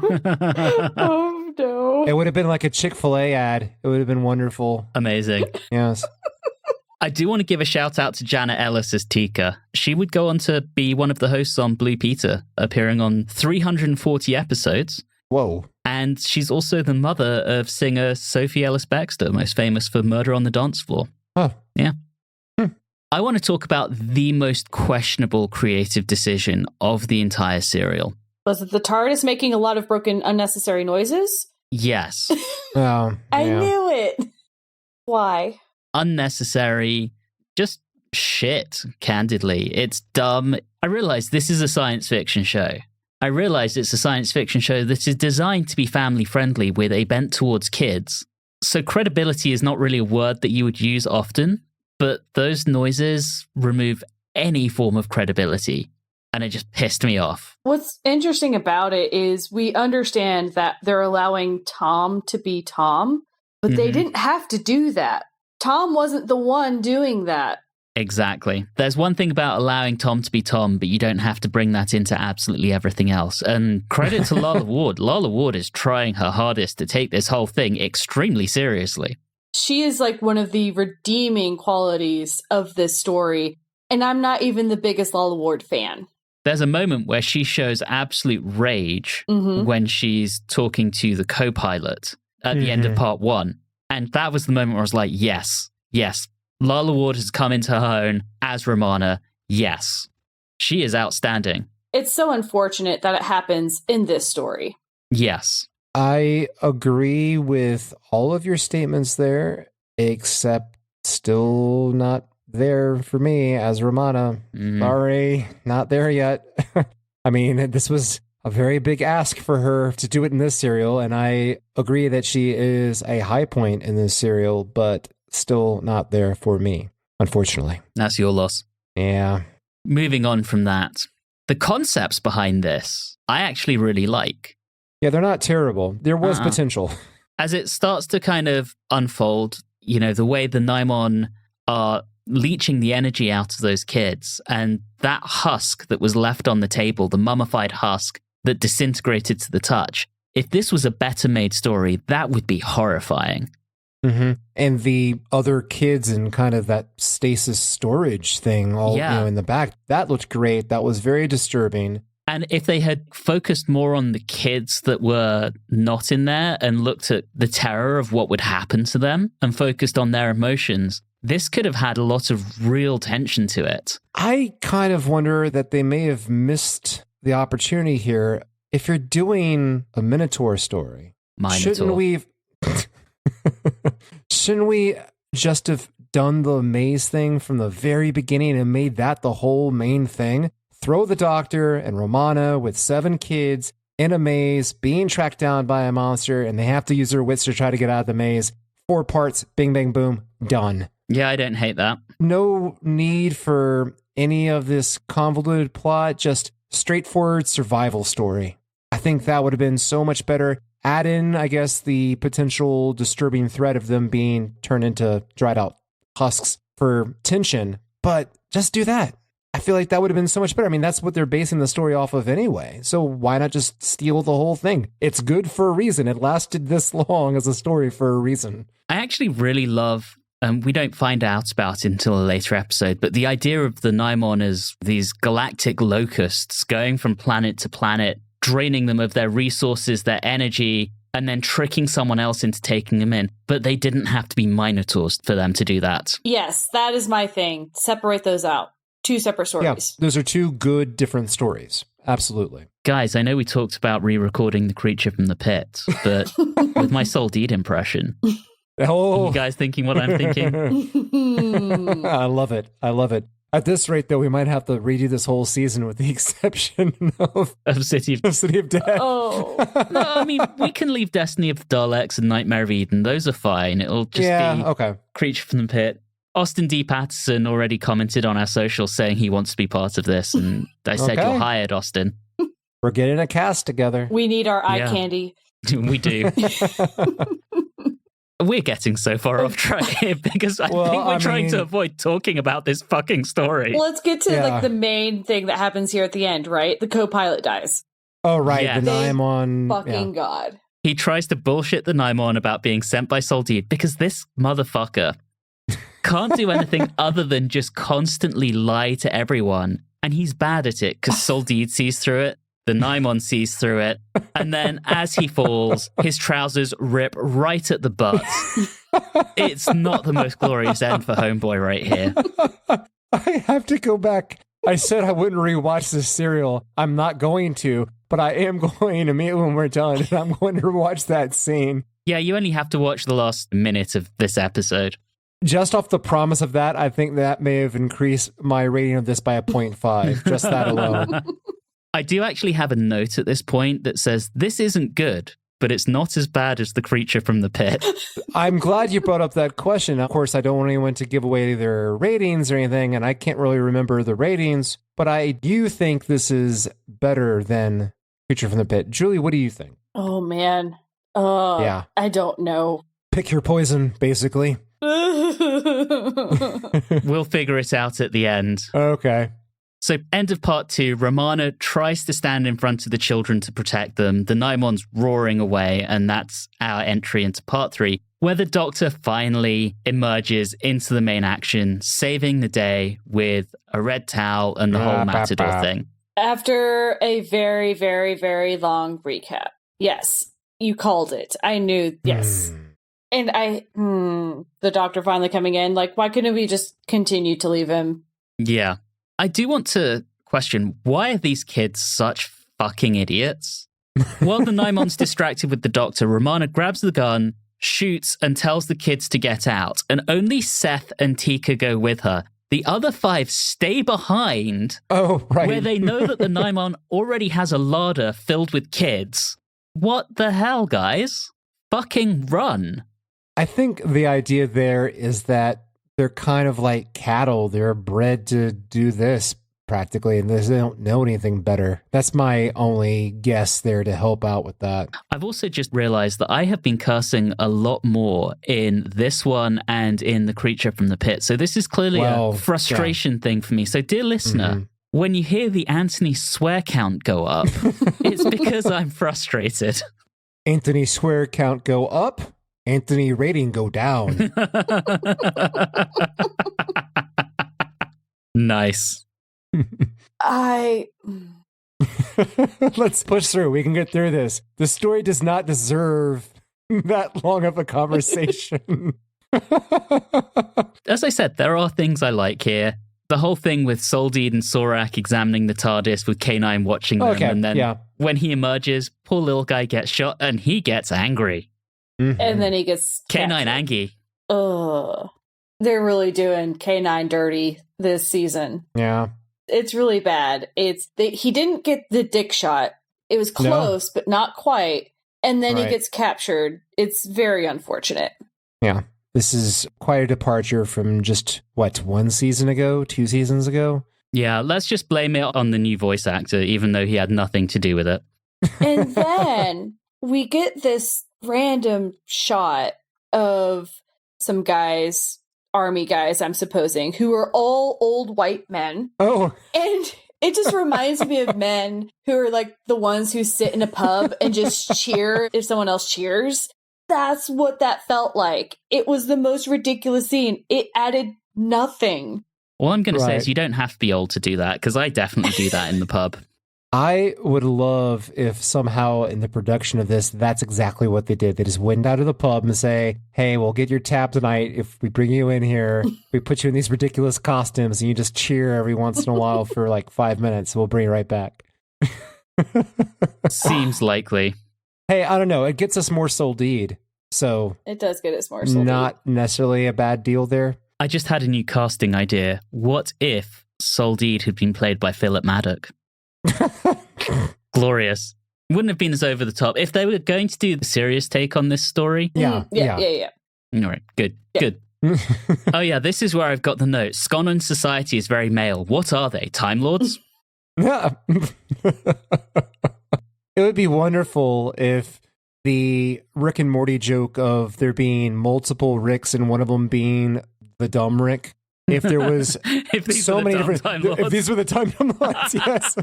Oh, no. It would have been like a Chick-fil-A ad. It would have been wonderful. Amazing. Yes. I do want to give a shout out to Janet Ellis as Tika. She would go on to be one of the hosts on Blue Peter, appearing on 340 episodes. Whoa. And she's also the mother of singer Sophie Ellis-Bextor, most famous for Murder on the Dance Floor. Oh. Yeah. I want to talk about the most questionable creative decision of the entire serial. Was it the TARDIS making a lot of broken, unnecessary noises? Yes. Oh, I yeah. knew it. Why? Unnecessary, just shit, candidly. It's dumb. I realize this is a science fiction show. I realize it's a science fiction show that is designed to be family friendly with a bent towards kids. So credibility is not really a word that you would use often, but those noises remove any form of credibility, and it just pissed me off. What's interesting about it is we understand that they're allowing Tom to be Tom, but they didn't have to do that. Tom wasn't the one doing that. Exactly. There's one thing about allowing Tom to be Tom, but you don't have to bring that into absolutely everything else. And credit to Lalla Ward. Lalla Ward is trying her hardest to take this whole thing extremely seriously. She is like one of the redeeming qualities of this story, and I'm not even the biggest Lalla Ward fan. There's a moment where she shows absolute rage when she's talking to the co-pilot at the end of part 1. And that was the moment where I was like, yes, Lalla Ward has come into her own as Romana. Yes, she is outstanding. It's so unfortunate that it happens in this story. Yes. I agree with all of your statements there, except still not there for me as Romana. Sorry, not there yet. I mean, this was a very big ask for her to do it in this serial, and I agree that she is a high point in this serial, but still not there for me, unfortunately. That's your loss. Yeah. Moving on from that, the concepts behind this, I actually really like. Yeah, they're not terrible. There was potential. As it starts to kind of unfold, you know, the way the Nimon are leeching the energy out of those kids, and that husk that was left on the table, the mummified husk that disintegrated to the touch. If this was a better made story, that would be horrifying. Mm-hmm. And the other kids and kind of that stasis storage thing all in the back, that looked great. That was very disturbing. And if they had focused more on the kids that were not in there and looked at the terror of what would happen to them and focused on their emotions, this could have had a lot of real tension to it. I kind of wonder that they may have missed the opportunity here. If you're doing a Minotaur story, shouldn't we just have done the maze thing from the very beginning and made that the whole main thing? Throw the Doctor and Romana with 7 kids in a maze, being tracked down by a monster, and they have to use their wits to try to get out of the maze. 4 parts, bing, bang, boom, done. Yeah, I don't hate that. No need for any of this convoluted plot, just straightforward survival story. I think that would have been so much better. Add in, I guess, the potential disturbing threat of them being turned into dried out husks for tension, but just do that. I feel like that would have been so much better. I mean, that's what they're basing the story off of anyway. So why not just steal the whole thing? It's good for a reason. It lasted this long as a story for a reason. I actually really love, we don't find out about it until a later episode, but the idea of the Nimon as these galactic locusts going from planet to planet, draining them of their resources, their energy, and then tricking someone else into taking them in. But they didn't have to be Minotaurs for them to do that. Yes, that is my thing. Separate those out. 2 separate stories. Yeah, those are 2 good, different stories. Absolutely. Guys, I know we talked about re-recording The Creature from the Pit, but with my Soldeed impression, are you guys thinking what I'm thinking? I love it. I love it. At this rate, though, we might have to redo this whole season with the exception of City of Death. Oh. No, I mean, we can leave Destiny of the Daleks and Nightmare of Eden. Those are fine. It'll just be Creature from the Pit. Austin D. Patterson already commented on our socials saying he wants to be part of this, and I said, You're hired, Austin. We're getting a cast together. We need our eye candy. We do. We're getting so far off track here because I think we're trying to avoid talking about this fucking story. Let's get to like the main thing that happens here at the end, right? The co-pilot dies. Oh, right. Yeah. The Nimon. Fucking God. He tries to bullshit the Nimon about being sent by Soldeed because this motherfucker can't do anything other than just constantly lie to everyone. And he's bad at it because Soldeed sees through it. The Nimon sees through it. And then as he falls, his trousers rip right at the butt. It's not the most glorious end for Homeboy right here. I have to go back. I said I wouldn't rewatch this serial. I'm not going to, but I am going immediately when we're done. And I'm going to rewatch that scene. Yeah, you only have to watch the last minute of this episode. Just off the promise of that, I think that may have increased my rating of this by a 0.5. Just that alone. I do actually have a note at this point that says, this isn't good, but it's not as bad as The Creature from the Pit. I'm glad you brought up that question. Of course, I don't want anyone to give away their ratings or anything, and I can't really remember the ratings, but I do think this is better than Creature from the Pit. Julie, what do you think? Oh, man. I don't know. Pick your poison, basically. We'll figure it out at the end. Okay. So, end of part 2, Romana tries to stand in front of the children to protect them. The Nimon's roaring away, and that's our entry into part 3, where the Doctor finally emerges into the main action, saving the day with a red towel and the whole Matador thing. After a very, very, very long recap. Yes, you called it. I knew, yes. And the Doctor finally coming in, like, why couldn't we just continue to leave him? Yeah. I do want to question, why are these kids such fucking idiots? While the Nimon's distracted with the Doctor, Romana grabs the gun, shoots, and tells the kids to get out. And only Seth and Tika go with her. The other 5 stay behind. Oh, right. Where they know that the Nimon already has a larder filled with kids. What the hell, guys? Fucking run. I think the idea there is that they're kind of like cattle. They're bred to do this practically, and they don't know anything better. That's my only guess there to help out with that. I've also just realized that I have been cursing a lot more in this one and in The Creature from the Pit. So this is clearly a frustration thing for me. So dear listener, when you hear the Anthony swear count go up, it's because I'm frustrated. Anthony swear count go up, Anthony rating go down. Nice. Let's push through. We can get through this. The story does not deserve that long of a conversation. As I said, there are things I like here. The whole thing with Soldeed and Sorak examining the TARDIS with K9 watching them. And then when he emerges, poor little guy gets shot and he gets angry. And then he gets K9 angry. Ugh. They're really doing K9 dirty this season. Yeah. It's really bad. He didn't get the dick shot. It was close, but not quite. And then he gets captured. It's very unfortunate. Yeah. This is quite a departure from just, 1 season ago, 2 seasons ago? Yeah, let's just blame it on the new voice actor, even though he had nothing to do with it. And then we get this random shot of some guys, army guys, I'm supposing, who are all old white men. Oh. And it just reminds me of men who are like the ones who sit in a pub and just cheer if someone else cheers. That's what that felt like. It was the most ridiculous scene. It added nothing. All I'm going to say is you don't have to be old to do that, because I definitely do that in the pub. I would love if somehow in the production of this, that's exactly what they did. They just went out of the pub and say, hey, we'll get your tab tonight if we bring you in here. We put you in these ridiculous costumes and you just cheer every once in a while for like 5 minutes. We'll bring you right back. Seems likely. Hey, I don't know. It gets us more Soldeed. So it does get us more Soldeed. Not necessarily a bad deal there. I just had a new casting idea. What if Soldeed had been played by Philip Maddock? Glorious. Wouldn't have been as over the top. If they were going to do the serious take on this story. Yeah. All right, good. Oh yeah, this is where I've got the note. Sconon society is very male. What are they? Time Lords? Yeah. It would be wonderful if the Rick and Morty joke of there being multiple Ricks and one of them being the dumb Rick, if there was so many different Time Lords. If these were the Time Lords, yes.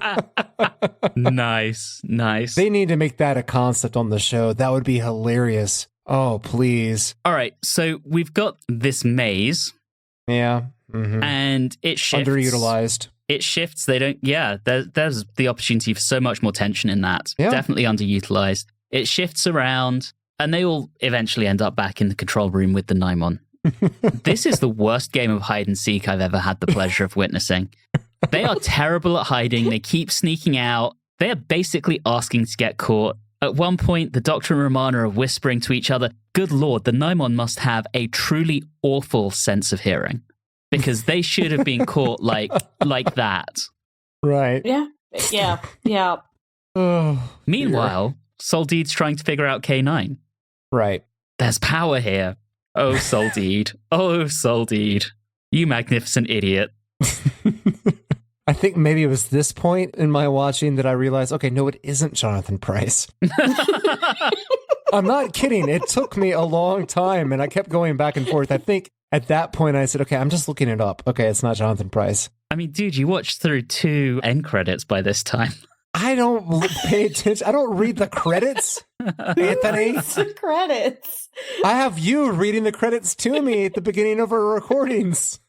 Nice. They need to make that a concept on the show. That would be hilarious. Oh, please. All right, so we've got this maze. Yeah. Mm-hmm. And it shifts. Underutilized. It shifts. They don't. Yeah, there's the opportunity for so much more tension in that. Yeah. Definitely underutilized. It shifts around, and they all eventually end up back in the control room with the Nimon. This is the worst game of hide and seek I've ever had the pleasure of witnessing. They are terrible at hiding. They keep sneaking out. They are basically asking to get caught. At one point, the Doctor and Romana are whispering to each other, good Lord, the Nimon must have a truly awful sense of hearing. Because they should have been caught like that. Right. Yeah. Oh, Meanwhile, Soldeed's trying to figure out K9. Right. There's power here. Oh, Soldeed. Oh, Soldeed. You magnificent idiot. I think maybe it was this point in my watching that I realized, okay, no, it isn't Jonathan Pryce. I'm not kidding. It took me a long time, and I kept going back and forth. I think at that point I said, okay, I'm just looking it up. Okay, it's not Jonathan Pryce. I mean, dude, you watched through 2 end credits by this time. I don't pay attention. I don't read the credits, Anthony. The credits. I have you reading the credits to me at the beginning of our recordings.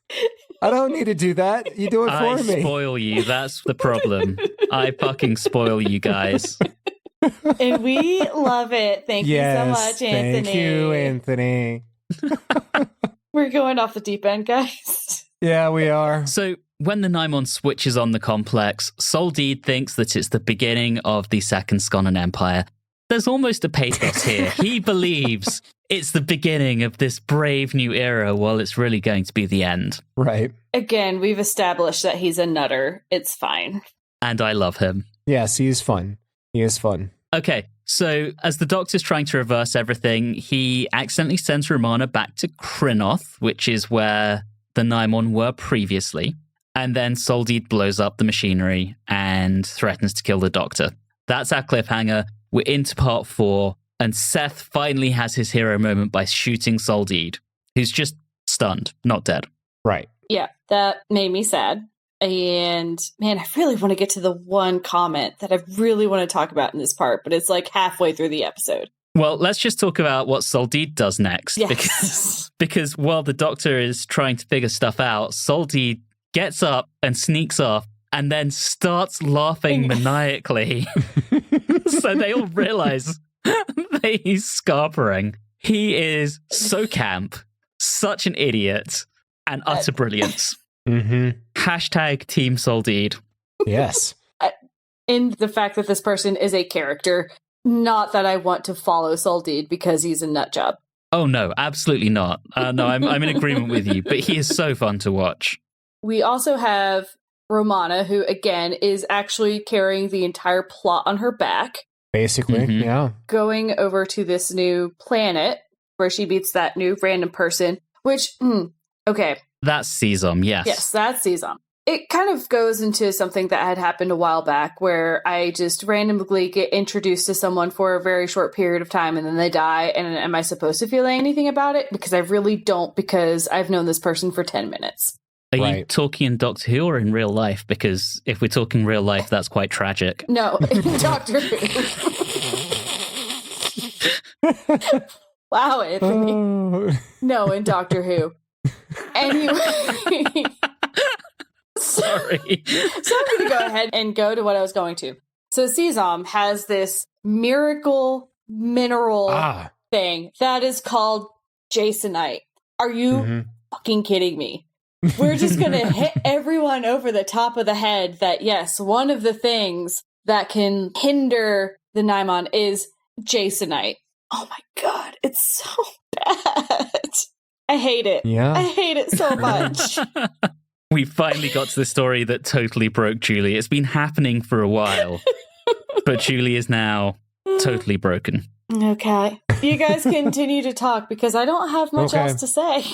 I don't need to do that. You do it for me. I spoil you. That's the problem. I fucking spoil you guys. And we love it. Thank you so much, Anthony. Thank you, Anthony. We're going off the deep end, guys. Yeah, we are. So when the Nimon switches on the complex, Soldeed thinks that it's the beginning of the Second Sconon Empire. There's almost a pathos here. He believes it's the beginning of this brave new era while it's really going to be the end. Right. Again, we've established that he's a nutter. It's fine. And I love him. Yes, he is fun. He is fun. Okay, So as the Doctor's trying to reverse everything, he accidentally sends Romana back to Krynoth, which is where the Nimon were previously. And then Soldeed blows up the machinery and threatens to kill the Doctor. That's our cliffhanger. We're into part 4, and Seth finally has his hero moment by shooting Soldeed, who's just stunned, not dead. Right. Yeah, that made me sad. And man, I really want to get to the one comment that I really want to talk about in this part, but it's like halfway through the episode. Well, let's just talk about what Soldeed does next. Yes. Because while the Doctor is trying to figure stuff out, Soldeed gets up and sneaks off and then starts laughing maniacally. So they all realize that he's scarpering. He is so camp, such an idiot, and utter brilliance. Mm-hmm. Hashtag Team Soldeed. Yes. In the fact that this person is a character, not that I want to follow Soldeed because he's a nut job. Oh, no, absolutely not. No, I'm in agreement with you, but he is so fun to watch. We also have Romana, who, again, is actually carrying the entire plot on her back. Basically, yeah. Going over to this new planet where she meets that new random person, which, okay. That's Sezom, yes. Yes, that's Sezom. It kind of goes into something that had happened a while back where I just randomly get introduced to someone for a very short period of time and then they die. And am I supposed to feel anything about it? Because I really don't, because I've known this person for 10 minutes. Are you talking in Doctor Who or in real life? Because if we're talking real life, that's quite tragic. No, in Doctor Who. Wow, Anthony. No, in Doctor Who. Anyway. Sorry. So I'm going to go ahead and go to what I was going to. So Sezom has this miracle mineral thing that is called Jasonite. Are you fucking kidding me? We're just going to hit everyone over the top of the head that, yes, one of the things that can hinder the Nimon is Jasonite. Oh my God, it's so bad. I hate it. Yeah. I hate it so much. We finally got to the story that totally broke Julie. It's been happening for a while, but Julie is now totally broken. Okay. You guys continue to talk because I don't have much else to say.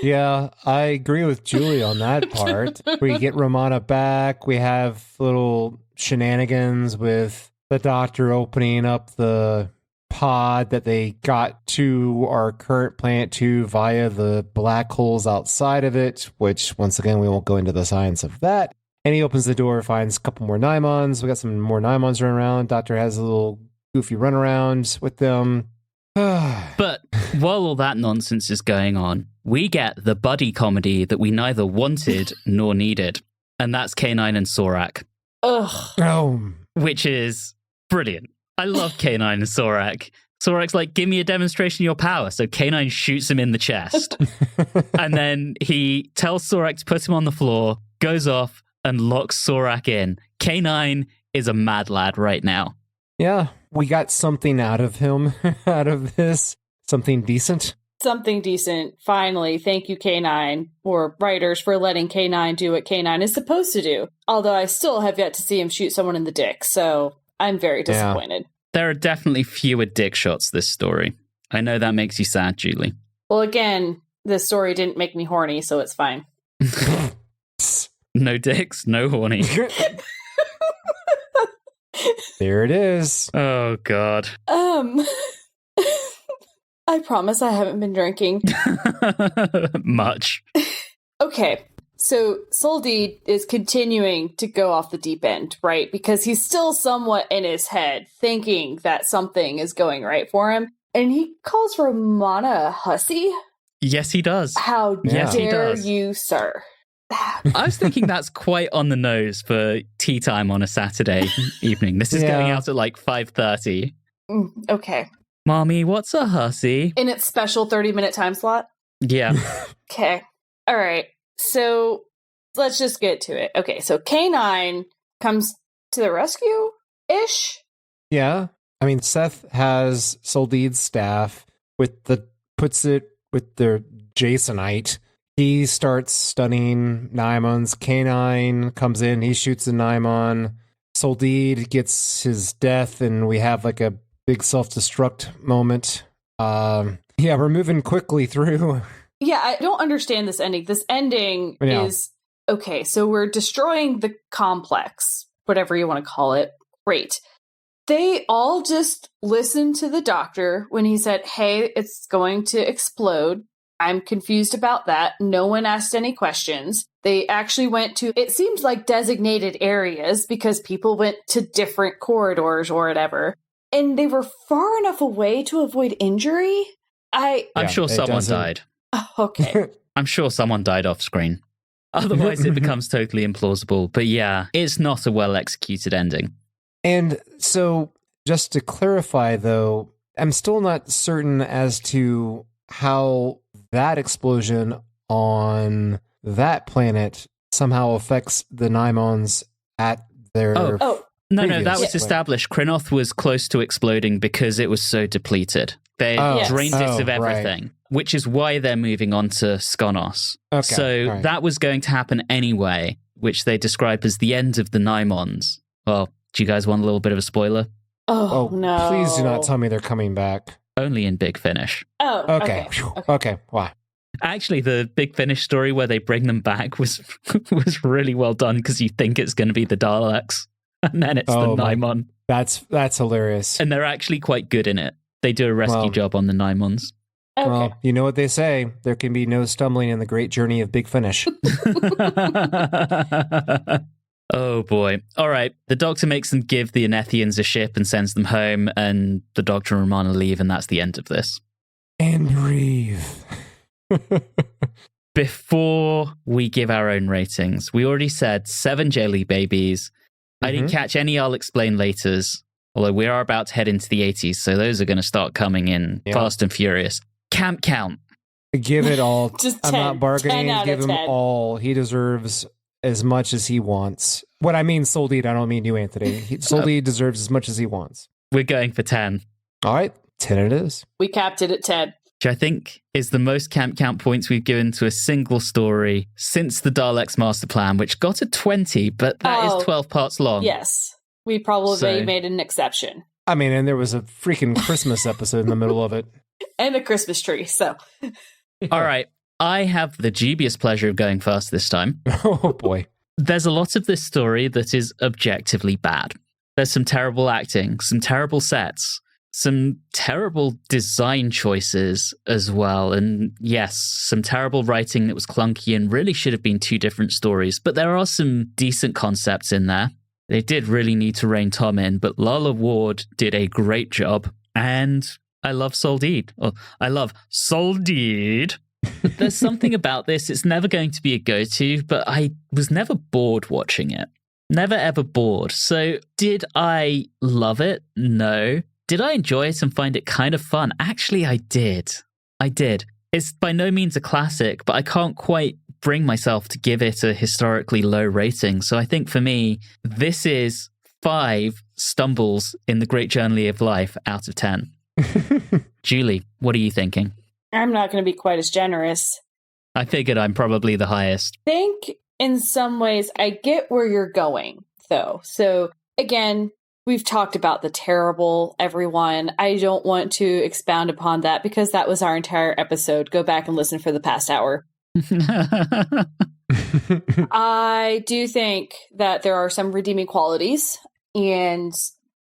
Yeah, I agree with Julie on that part. We get Romana back. We have little shenanigans with the Doctor opening up the pod that they got to our current planet to via the black holes outside of it, which, once again, we won't go into the science of that. And he opens the door, finds a couple more Nimons. We got some more Nimons running around. Doctor has a little goofy runaround with them. But while all that nonsense is going on, we get the buddy comedy that we neither wanted nor needed. And that's K9 and Sorak. Ugh. Oh. Which is brilliant. I love K9 and Sorak. Sorak's like, give me a demonstration of your power. So K9 shoots him in the chest. And then he tells Sorak to put him on the floor, goes off and locks Sorak in. K9 is a mad lad right now. Yeah, we got something out of him, out of this. Something decent. Something decent. Finally, thank you, K9, or writers, for letting K9 do what K9 is supposed to do. Although I still have yet to see him shoot someone in the dick, so I'm very disappointed. There are definitely fewer dick shots this story. I know that makes you sad, Julie. Well, again, the story didn't make me horny, so it's fine. No dicks, no horny. There it is. Oh, God. I promise I haven't been drinking. Much. Okay, so Soldeed is continuing to go off the deep end, right? Because he's still somewhat in his head, thinking that something is going right for him. And he calls Romana a hussy? Yes, he does. How dare you, sir? I was thinking that's quite on the nose for tea time on a Saturday evening. This is going out at like 5:30. Okay. Mommy, what's a hussy? In its special 30-minute time slot? Yeah. Okay. All right. So let's just get to it. Okay, so K9 comes to the rescue-ish? Yeah. I mean, Seth has Soldeed's staff puts it with their Jasonite. He starts stunning Nimons. K9 comes in, he shoots a Nimon. Soldeed gets his death, and we have like a big self-destruct moment. Yeah, we're moving quickly through. Yeah, I don't understand this ending. This ending is, okay, so we're destroying the complex, whatever you want to call it. Great. They all just listened to the doctor when he said, hey, it's going to explode. I'm confused about that. No one asked any questions. They actually went to, it seemed like designated areas because people went to different corridors or whatever. And they were far enough away to avoid injury. I'm sure someone died. Oh, okay. I'm sure someone died off screen. Otherwise, it becomes totally implausible. But yeah, it's not a well-executed ending. And so, just to clarify, though, I'm still not certain as to how that explosion on that planet somehow affects the Nimons at their... No, that was established. Krynoth was close to exploding because it was so depleted. They drained it of everything, which is why they're moving on to Skonos. Okay, so that was going to happen anyway, which they describe as the end of the Nimons. Well, do you guys want a little bit of a spoiler? Oh no. Please do not tell me they're coming back. Only in Big Finish. Oh, okay. Why? Actually, the Big Finish story where they bring them back was really well done because you think it's going to be the Daleks. And then it's the Nimon. That's hilarious. And they're actually quite good in it. They do a rescue job on the Nimons. Okay. Well, you know what they say. There can be no stumbling in the great journey of Big Finish. Oh, boy. All right. The Doctor makes them give the Anethians a ship and sends them home, and the Doctor and Romana leave, and that's the end of this. And breathe. Before we give our own ratings, we already said 7 jelly babies. I didn't catch any I'll explain laters, although we are about to head into the 80s, so those are going to start coming in fast and furious. Camp count. Give it all. Just I'm 10, not bargaining. 10 Give him 10. all. He deserves as much as he wants. What I mean, Soldeed, I don't mean you, Anthony. Soldeed deserves as much as he wants. We're going for 10. All right, 10 it is. We capped it at 10. Which I think is the most camp count points we've given to a single story since the Daleks Master Plan, which got to 20, but that is 12 parts long. Yes. We probably made an exception. I mean, and there was a freaking Christmas episode in the middle of it. And a Christmas tree, so. All right. I have the dubious pleasure of going first this time. Oh, boy. There's a lot of this story that is objectively bad. There's some terrible acting, some terrible sets, some terrible design choices as well. And yes, some terrible writing that was clunky and really should have been 2 different stories. But there are some decent concepts in there. They did really need to rein Tom in, but Lala Ward did a great job. And I love Soldeed. Oh, I love Soldeed. There's something about this. It's never going to be a go-to, but I was never bored watching it. Never ever bored. So did I love it? No. Did I enjoy it and find it kind of fun? Actually, I did. It's by no means a classic, but I can't quite bring myself to give it a historically low rating. So I think for me, this is 5 stumbles in the Great Journey of Life out of 10. Julie, what are you thinking? I'm not going to be quite as generous. I figured I'm probably the highest. I think in some ways I get where you're going, though. So again, we've talked about the terrible, everyone. I don't want to expound upon that because that was our entire episode. Go back and listen for the past hour. I do think that there are some redeeming qualities, and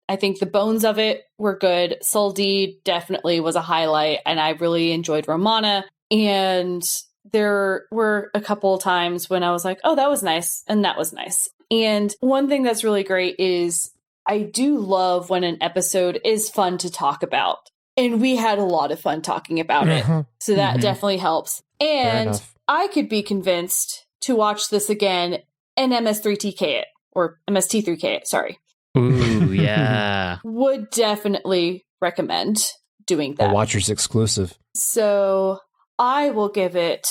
I think the bones of it were good. Soldeed definitely was a highlight, and I really enjoyed Romana. And there were a couple of times when I was like, oh, that was nice, and that was nice. And one thing that's really great is I do love when an episode is fun to talk about. And we had a lot of fun talking about it. So that definitely helps. And I could be convinced to watch this again and MS3TK it, or MST3K it, sorry. Ooh, yeah. Would definitely recommend doing that. A Watchers exclusive. So I will give it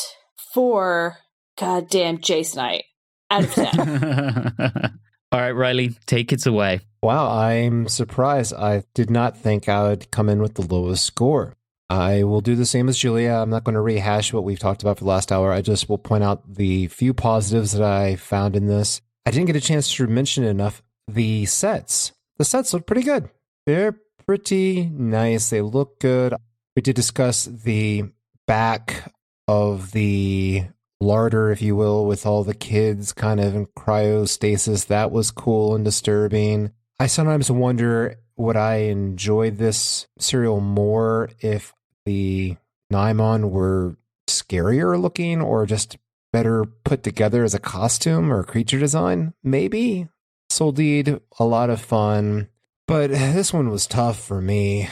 4 goddamn Jasonite out of 10. All right, Riley, take it away. Wow, I'm surprised. I did not think I would come in with the lowest score. I will do the same as Julia. I'm not going to rehash what we've talked about for the last hour. I just will point out the few positives that I found in this. I didn't get a chance to mention enough. the sets. The sets look pretty good. They're pretty nice. They look good. We did discuss the back of the larder, if you will, with all the kids kind of in cryostasis. That was cool and disturbing. I sometimes wonder, would I enjoy this serial more if the Nimon were scarier looking or just better put together as a costume or creature design? Maybe. Soldeed, a lot of fun. But this one was tough for me.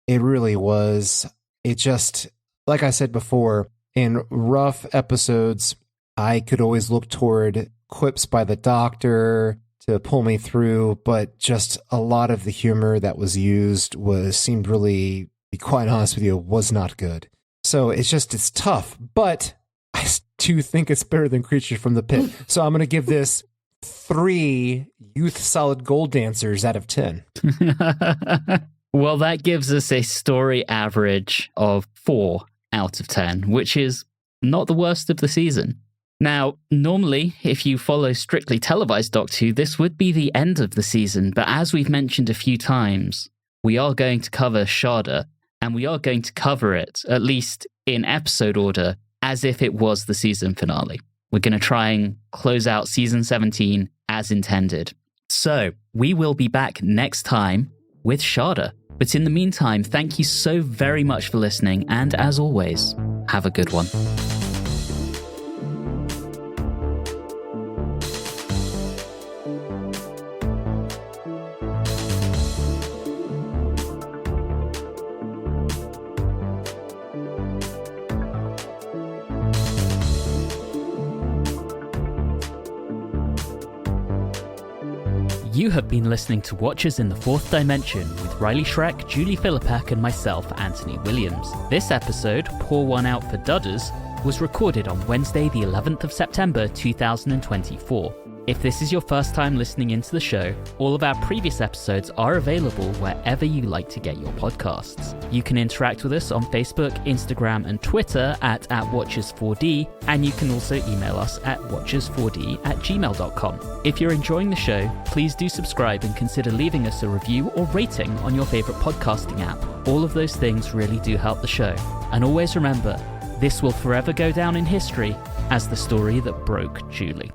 It really was. It just, like I said before, in rough episodes, I could always look toward quips by the Doctor to pull me through, but just a lot of the humor that was used seemed really, to be quite honest with you, was not good. So it's tough, but I do think it's better than Creature from the Pit. So I'm going to give this 3 Youth Solid Gold Dancers out of 10. Well, that gives us a story average of 4 out of 10, which is not the worst of the season. Now, normally, if you follow strictly televised Doctor Who, this would be the end of the season, but as we've mentioned a few times, we are going to cover Shada, and we are going to cover it, at least in episode order, as if it was the season finale. We're going to try and close out season 17 as intended. So, we will be back next time with Shada. But in the meantime, thank you so very much for listening, and as always, have a good one. You have been listening to Watchers in the Fourth Dimension with Riley Schreck, Julie Philippek, and myself, Anthony Williams. This episode, Pour One Out for Dudders, was recorded on Wednesday, the 11th of September 2024. If this is your first time listening into the show, all of our previous episodes are available wherever you like to get your podcasts. You can interact with us on Facebook, Instagram, and Twitter at Watchers4D, and you can also email us at watchers4d@gmail.com. If you're enjoying the show, please do subscribe and consider leaving us a review or rating on your favorite podcasting app. All of those things really do help the show. And always remember, this will forever go down in history as the story that broke Julie.